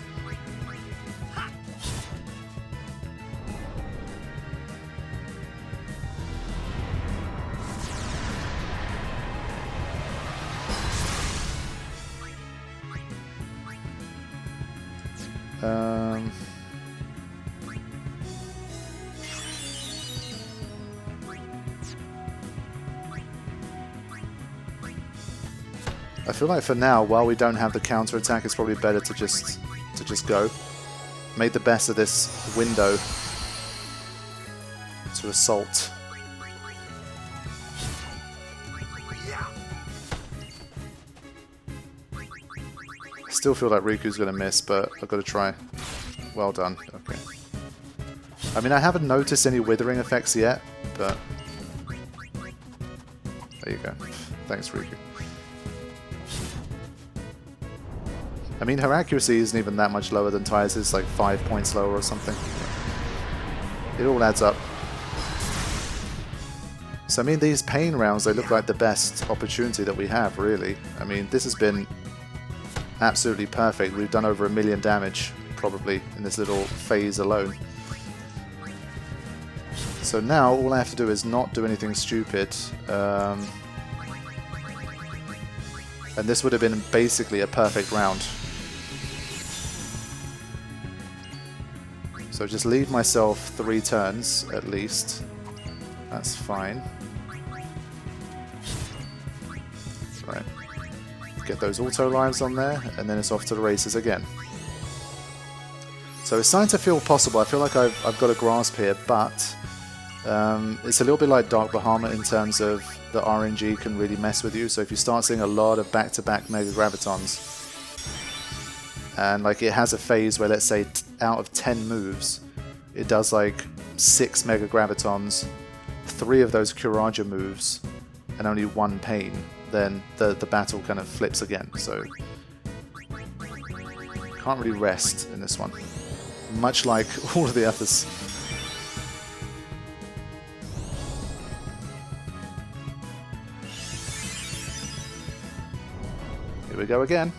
I feel like for now, while we don't have the counter attack, it's probably better to just go. Make the best of this window to assault. I still feel like Riku's going to miss, but I've got to try. Well done. Okay. I mean, I haven't noticed any withering effects yet, but there you go. Thanks, Riku. I mean, her accuracy isn't even that much lower than Ty's. It's like 5 points lower or something. It all adds up. So, I mean, these pain rounds, they look like the best opportunity that we have, really. I mean, this has been absolutely perfect. We've done over 1 million damage, probably, in this little phase alone. So now, all I have to do is not do anything stupid. And this would have been basically a perfect round. So just leave myself 3 turns, at least. That's fine. Right. Get those auto lives on there, and then it's off to the races again. So it's starting to feel possible. I feel like I've got a grasp here, but it's a little bit like Dark Bahamut in terms of the RNG can really mess with you. So if you start seeing a lot of back-to-back Mega Gravitons, and like it has a phase where, let's say, out of 10 moves, it does like 6 Mega Gravitons, 3 of those Kuraja moves, and only 1 pain, then the battle kind of flips again. So can't really rest in this one, much like all of the others. Here we go again.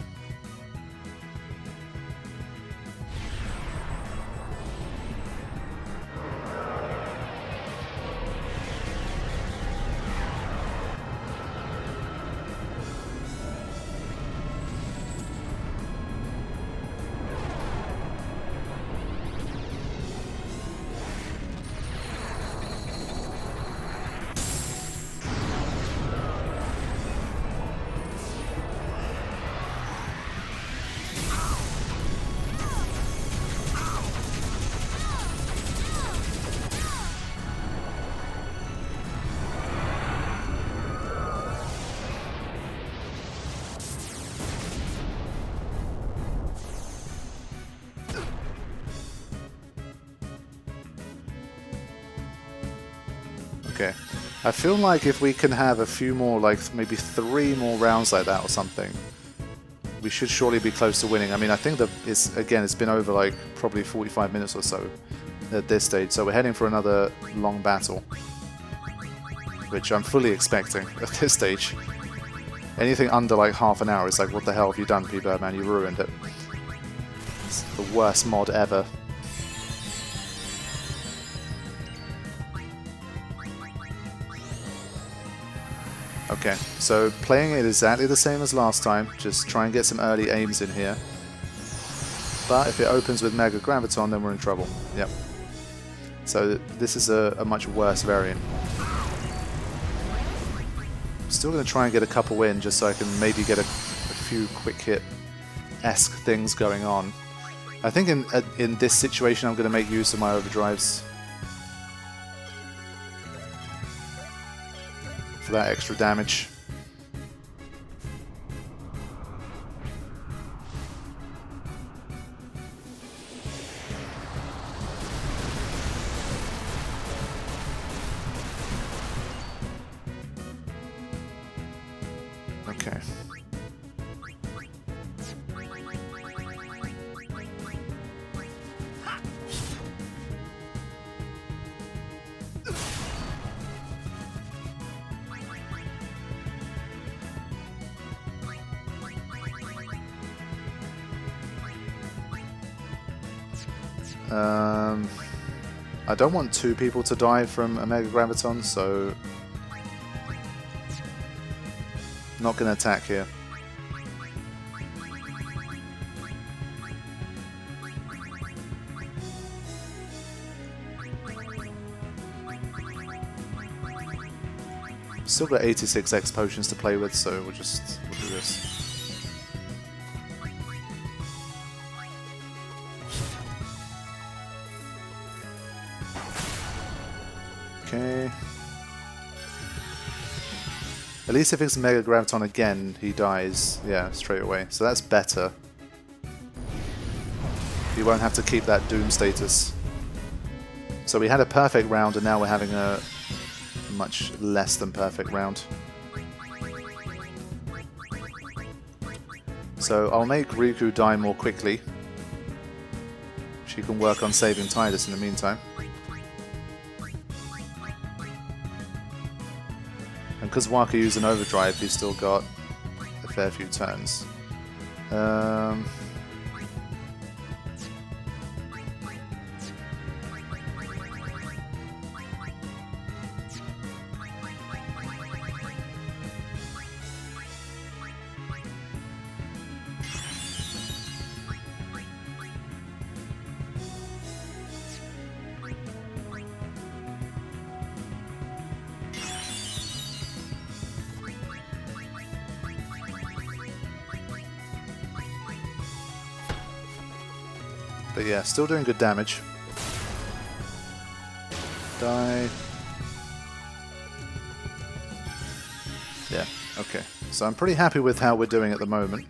Okay, I feel like if we can have a few more, like maybe 3 more rounds like that or something, we should surely be close to winning. I mean, I think that it's been over like probably 45 minutes or so at this stage, so we're heading for another long battle, which I'm fully expecting at this stage. Anything under like half an hour is like, what the hell have you done, Pbirdman? You ruined it. It's the worst mod ever. Okay, so playing it exactly the same as last time, just try and get some early aims in here. But if it opens with Mega Graviton, then we're in trouble. Yep. So this is a much worse variant. Still going to try and get a couple in, just so I can maybe get a few quick hit-esque things going on. I think in this situation I'm going to make use of my overdrives for that extra damage. I don't want 2 people to die from a Mega Graviton, so not going to attack here. Still got 86 X potions to play with, so we'll do this. Okay. At least if it's Mega Graviton again, he dies, yeah, straight away. So that's better. You won't have to keep that Doom status. So we had a perfect round, and now we're having a much less than perfect round. So I'll make Riku die more quickly. She can work on saving Tidus in the meantime. And because Waka used an overdrive, he's still got a fair few turns. But yeah, still doing good damage. Die. Yeah, okay. So I'm pretty happy with how we're doing at the moment.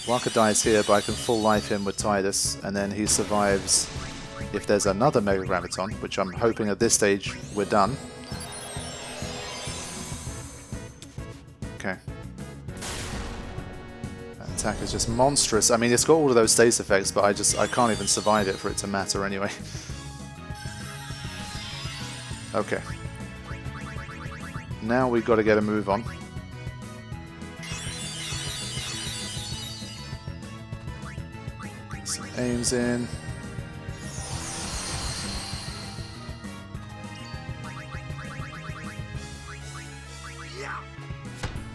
Waka dies here, but I can full life him with Tidus, and then he survives if there's another Mega Graviton, which I'm hoping at this stage we're done. Okay. Attack is just monstrous. I mean, it's got all of those status effects, but I can't even survive it for it to matter anyway. Okay. Now we've got to get a move on. Some aims in.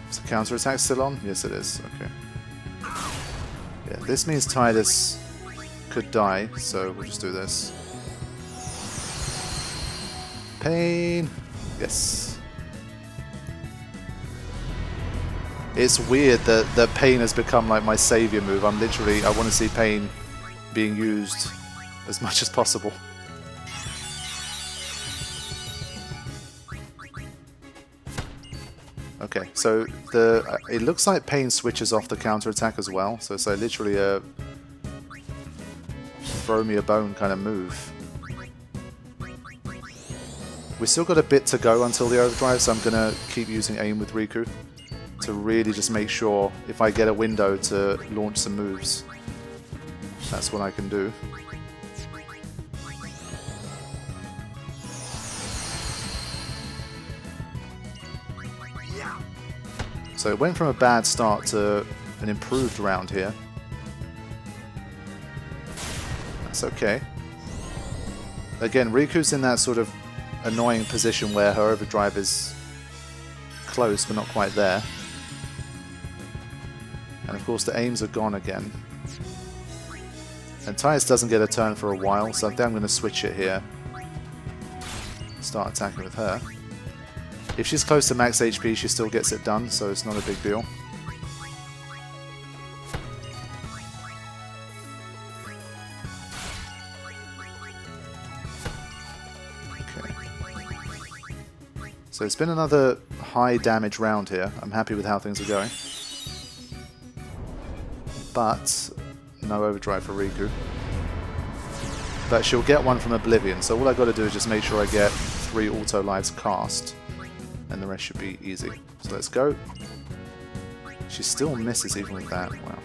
Is the counter attack still on? Yes, it is. Okay. Yeah, this means Tidus could die, so we'll just do this. Pain! Yes. It's weird that Pain has become like my savior move. I want to see Pain being used as much as possible. Okay, so it looks like Pain switches off the counter attack as well. So it's literally a throw me a bone kind of move. We still got a bit to go until the overdrive, so I'm gonna keep using aim with Riku to really just make sure if I get a window to launch some moves, that's what I can do. So it went from a bad start to an improved round here. That's okay. Again, Riku's in that sort of annoying position where her overdrive is close but not quite there. And of course the aims are gone again. And Tidus doesn't get a turn for a while, so I think I'm going to switch it here. Start attacking with her. If she's close to max HP, she still gets it done, so it's not a big deal. Okay. So it's been another high damage round here. I'm happy with how things are going. But no overdrive for Riku. But she'll get one from Oblivion, so all I've got to do is just make sure I get 3 auto lives cast. And the rest should be easy. So let's go. She still misses even with that. Wow.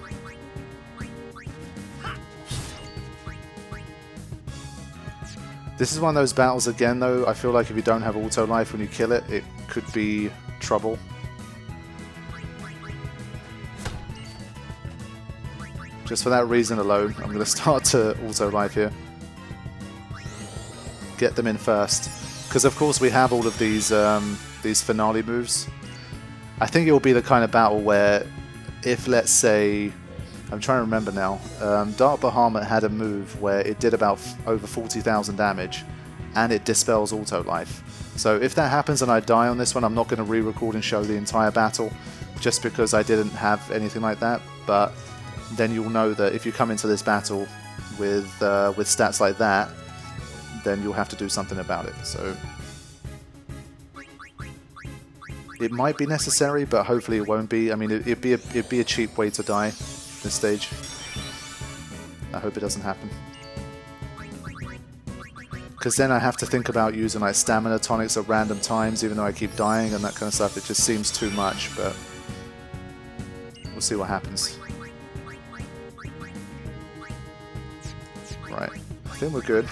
This is one of those battles again though, I feel like if you don't have auto life when you kill it, it could be trouble. Just for that reason alone, I'm going to start to auto life here. Get them in first. Because of course we have all of these finale moves. I think it will be the kind of battle where if, let's say, I'm trying to remember now, Dark Bahamut had a move where it did about over 40,000 damage and it dispels auto life. So if that happens and I die on this one, I'm not going to re-record and show the entire battle just because I didn't have anything like that. But then you'll know that if you come into this battle with stats like that, then you'll have to do something about it. So it might be necessary, but hopefully it won't be. I mean, it'd be a cheap way to die this stage. I hope it doesn't happen. Because then I have to think about using like stamina tonics at random times, even though I keep dying and that kind of stuff. It just seems too much, but we'll see what happens. Right, I think we're good.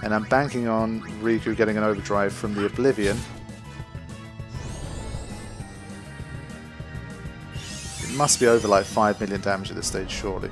And I'm banking on Riku getting an overdrive from the Oblivion. It must be over like 5 million damage at this stage, surely.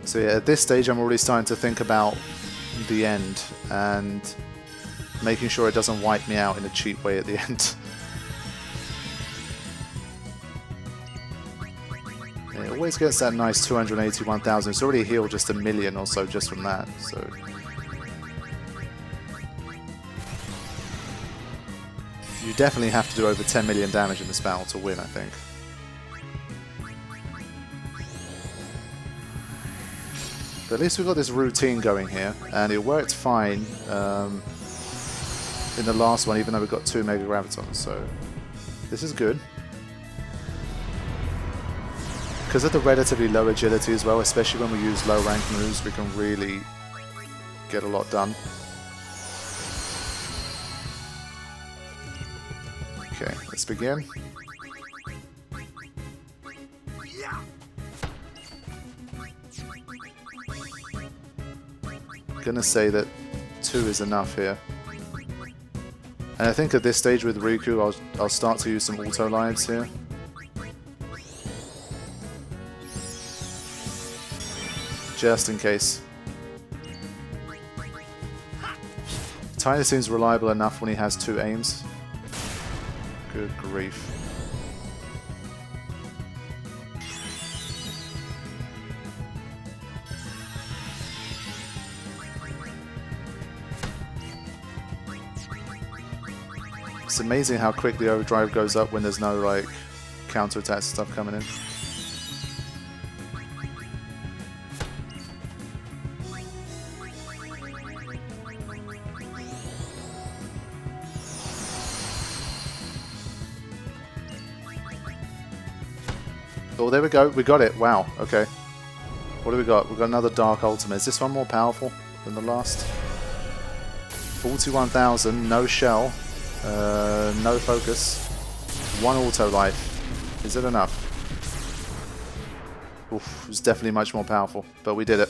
So yeah, at this stage I'm already starting to think about the end and making sure it doesn't wipe me out in a cheap way at the end. It always gets that nice 281,000. It's already healed just 1 million or so just from that. So you definitely have to do over 10 million damage in this battle to win, I think. But at least we've got this routine going here, and it worked fine in the last one, even though we got 2 Mega Gravitons, so this is good. Because of the relatively low agility as well, especially when we use low rank moves, we can really get a lot done. Okay, let's begin. Gonna say that 2 is enough here, and I think at this stage with Riku I'll start to use some auto lives here. Just in case. Tyler seems reliable enough when he has 2 aims. Good grief. It's amazing how quick the overdrive goes up when there's no like counterattack stuff coming in. Oh, there we go. We got it. Wow. Okay. What do we got? We've got another Dark Ultimate. Is this one more powerful than the last? 41,000. No shell. No focus. 1 auto life. Is it enough? Oof, it's definitely much more powerful, but we did it.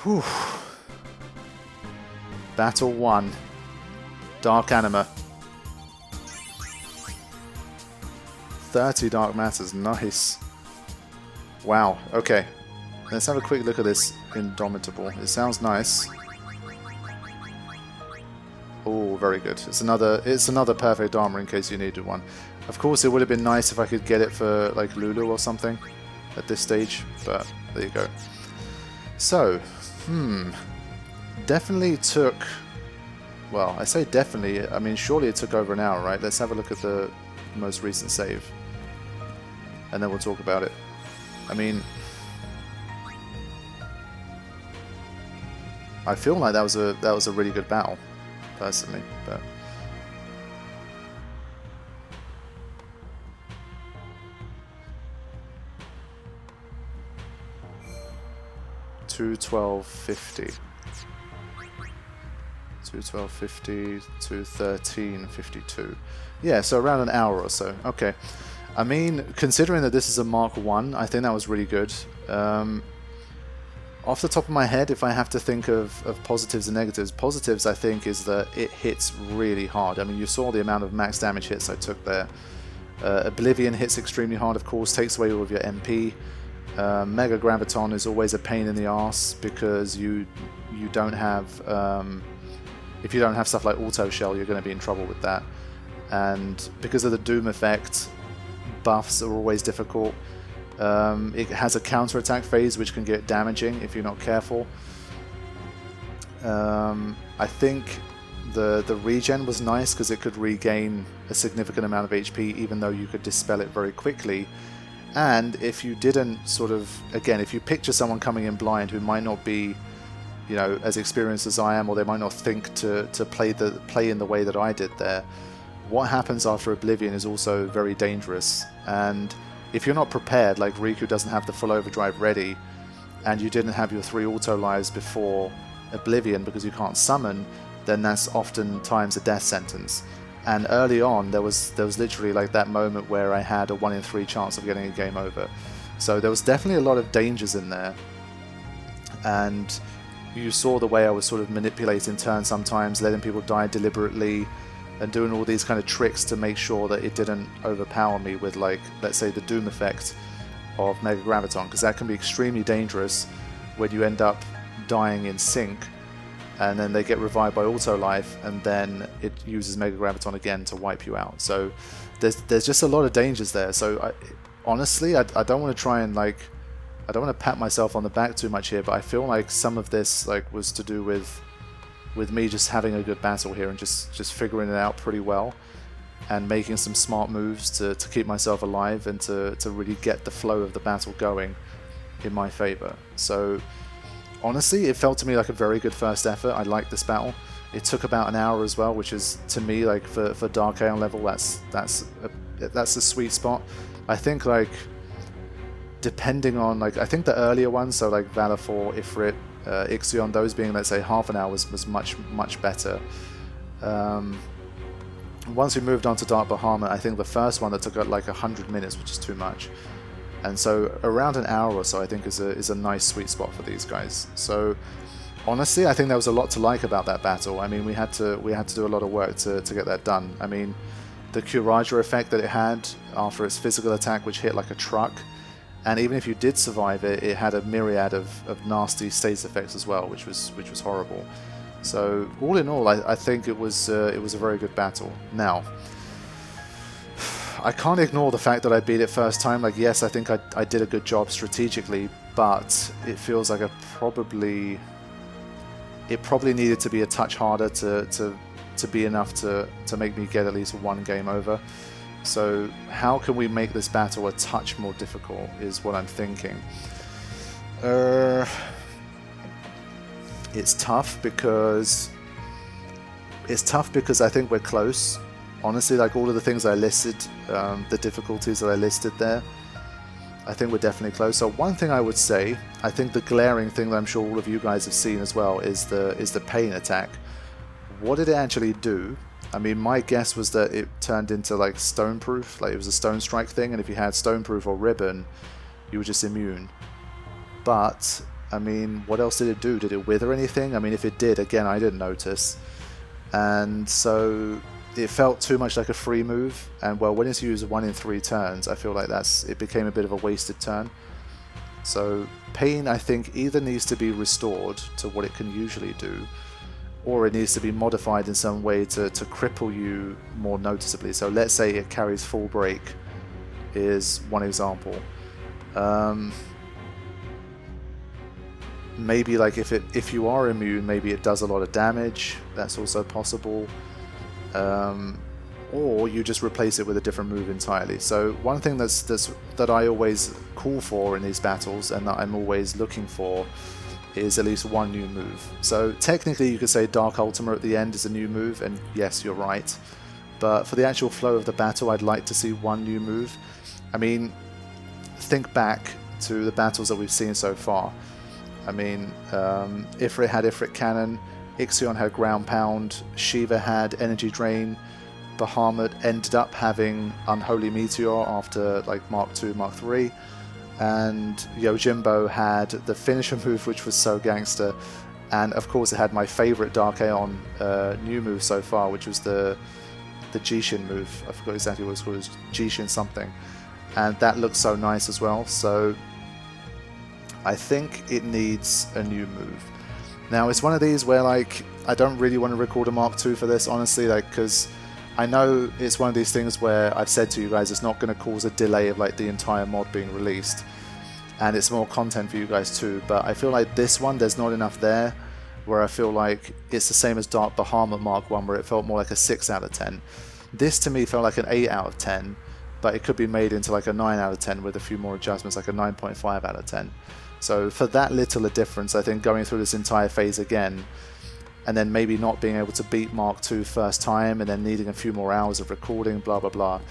Whew. Battle 1. Dark Anima. 30 Dark Matters. Nice. Wow. Okay. Let's have a quick look at this Indomitable. It sounds nice. Oh, very good. It's another perfect armor in case you needed one. Of course, it would have been nice if I could get it for like Lulu or something at this stage, but there you go. So, definitely took, well, I say definitely, I mean surely it took over an hour, right? Let's have a look at the most recent save, and then we'll talk about it. I mean, I feel like that was a really good battle, personally, but 2:12:50. 2:12:50 to 13:52. Yeah, so around an hour or so. Okay. I mean, considering that this is a Mark 1, I think that was really good. Off the top of my head, if I have to think of positives and negatives, positives I think is that it hits really hard. I mean, you saw the amount of max damage hits I took there. Oblivion hits extremely hard, of course, takes away all of your MP. Mega Graviton is always a pain in the ass because you don't have if you don't have stuff like Auto Shell, you're going to be in trouble with that. And because of the Doom effect, buffs are always difficult. It has a counter-attack phase which can get damaging if you're not careful. I think the regen was nice because it could regain a significant amount of HP even though you could dispel it very quickly. And if you didn't sort of, again, if you picture someone coming in blind who might not be, you know, as experienced as I am, or they might not think to play in the way that I did there, what happens after Oblivion is also very dangerous. And if you're not prepared, like Riku doesn't have the full overdrive ready, and you didn't have your 3 auto lives before Oblivion because you can't summon, then that's oftentimes a death sentence. And early on, there was literally like that moment where I had a 1 in 3 chance of getting a game over. So there was definitely a lot of dangers in there. And you saw the way I was sort of manipulating turns sometimes, letting people die deliberately, and doing all these kind of tricks to make sure that it didn't overpower me with, like, let's say the Doom effect of Mega Graviton, because that can be extremely dangerous when you end up dying in sync. And then they get revived by Auto Life, and then it uses Mega Graviton again to wipe you out. So there's just a lot of dangers there. So honestly, I don't want to try and, like, I don't want to pat myself on the back too much here, but I feel like some of this, like, was to do with me just having a good battle here and just figuring it out pretty well and making some smart moves to keep myself alive and to really get the flow of the battle going in my favor. So honestly, it felt to me like a very good first effort. I liked this battle. It took about an hour as well, which is, to me, like, for Dark Aeon level, that's a sweet spot. I think, like, depending on, like, I think the earlier ones, so like Valor 4, Ifrit, Ixion, those being, let's say, half an hour was much better. Once we moved on to Dark Bahamut, I think the first one that took like 100 minutes, which is too much. And so around an hour or so I think is a nice sweet spot for these guys. So honestly, I think there was a lot to like about that battle. I mean, we had to do a lot of work to get that done. I mean, the Kuraja effect that it had after its physical attack, which hit like a truck, and even if you did survive it, it had a myriad of nasty status effects as well, which was horrible. So all in all, I think it was a very good battle. Now, I can't ignore the fact that I beat it first time. Like, yes, I think I did a good job strategically, but it feels like it probably needed to be a touch harder to be enough to make me get at least one game over. So how can we make this battle a touch more difficult is what I'm thinking. It's tough because I think we're close. Honestly, like, all of the things I listed, the difficulties that I listed there, I think we're definitely close. So one thing I would say, I think the glaring thing that I'm sure all of you guys have seen as well is the pain attack. What did it actually do? I mean, my guess was that it turned into, like, Stoneproof, like it was a Stone Strike thing, and if you had Stoneproof or Ribbon, you were just immune. But, I mean, what else did it do? Did it wither anything? I mean, if it did, again, I didn't notice. And so it felt too much like a free move, and, well, when it's used 1 in 3 turns, I feel like it became a bit of a wasted turn. So Pain, I think, either needs to be restored to what it can usually do, or it needs to be modified in some way to cripple you more noticeably. So let's say it carries full break is one example. maybe like if you are immune, maybe it does a lot of damage. That's also possible. Or you just replace it with a different move entirely. So one thing that I always call for in these battles, and that I'm always looking for, is at least one new move. So technically you could say Dark Ultima at the end is a new move, and yes, you're right. But for the actual flow of the battle, I'd like to see one new move. I mean, think back to the battles that we've seen so far. I mean, Ifrit had Ifrit Cannon, Ixion had Ground Pound, Shiva had Energy Drain, Bahamut ended up having Unholy Meteor after like Mark II, Mark III, and Yojimbo had the finisher move, which was so gangster, and of course it had my favourite Dark Aeon new move so far, which was the Jishin move. I forgot exactly what it was called, it was Jishin something, and that looks so nice as well. So I think it needs a new move. Now it's one of these where like I don't really want to record a Mark II for this, honestly, like, because I know it's one of these things where I've said to you guys it's not going to cause a delay of like the entire mod being released, and it's more content for you guys too, but I feel like this one there's not enough there where I feel like it's the same as Dark Bahamut Mark 1 where it felt more like a 6 out of 10. This to me felt like an 8 out of 10, but it could be made into like a 9 out of 10 with a few more adjustments, like a 9.5 out of 10. So for that little a difference, I think going through this entire phase again, and then maybe not being able to beat Mark II first time, and then needing a few more hours of recording, blah blah blah,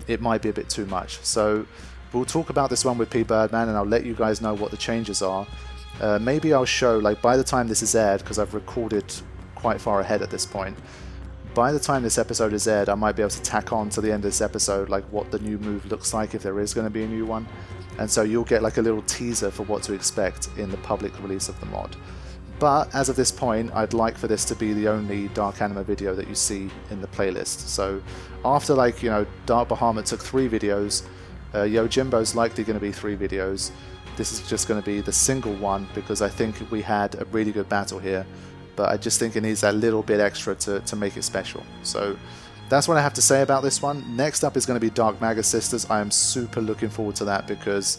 it might be a bit too much. So we'll talk about this one with Pbirdman, and I'll let you guys know what the changes are. Maybe I'll show, like by the time this is aired, because I've recorded quite far ahead at this point, by the time this episode is aired, I might be able to tack on to the end of this episode like what the new move looks like, if there is going to be a new one, and so you'll get like a little teaser for what to expect in the public release of the mod. But as of this point, I'd like for this to be the only Dark Anima video that you see in the playlist. So after, like, you know, Dark Bahamut took 3 videos, Yojimbo's likely going to be 3 videos. This is just going to be the single one because I think we had a really good battle here, but I just think it needs that little bit extra to make it special. So that's what I have to say about this one. Next up is going to be Dark Magus Sisters. I am super looking forward to that, because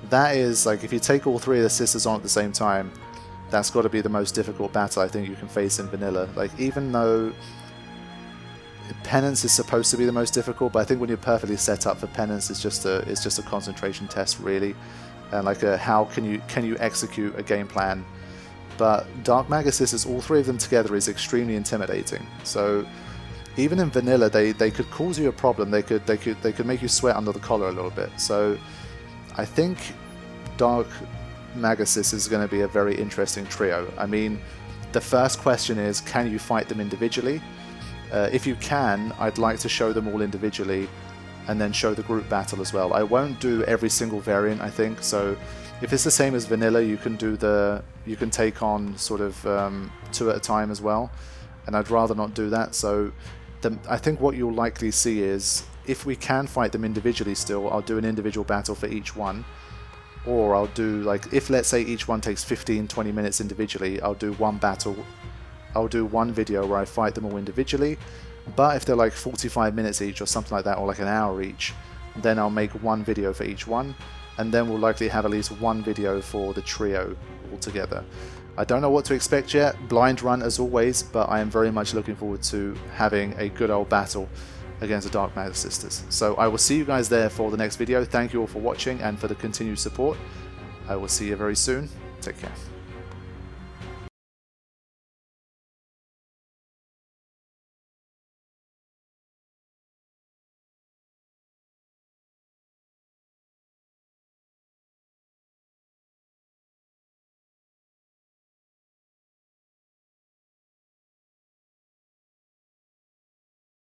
that is, like, if you take all 3 of the sisters on at the same time, that's got to be the most difficult battle I think you can face in vanilla. Like, even though Penance is supposed to be the most difficult, but I think when you're perfectly set up for Penance, it's just a concentration test really, and like how can you execute a game plan. But Dark Magus Sisters, all 3 of them together, is extremely intimidating. So even in vanilla, they could cause you a problem. They could make you sweat under the collar a little bit. So I think Dark Magus Sisters is going to be a very interesting trio. I mean, the first question is, can you fight them individually? If you can, I'd like to show them all individually and then show the group battle as well. I won't do every single variant, I think, so if it's the same as vanilla, you can take on sort of 2 at a time as well, and I'd rather not do that. So I think what you'll likely see is, if we can fight them individually still, I'll do an individual battle for each one. Or I'll do, like, if let's say each one takes 15-20 minutes individually, I'll do one battle, I'll do one video where I fight them all individually. But if they're like 45 minutes each or something like that, or like an hour each, then I'll make one video for each one, and then we'll likely have at least one video for the trio altogether. I don't know what to expect yet, blind run as always, but I am very much looking forward to having a good old battle against the Dark Magus Sisters. So I will see you guys there for the next video. Thank you all for watching and for the continued support. I will see you very soon. Take care.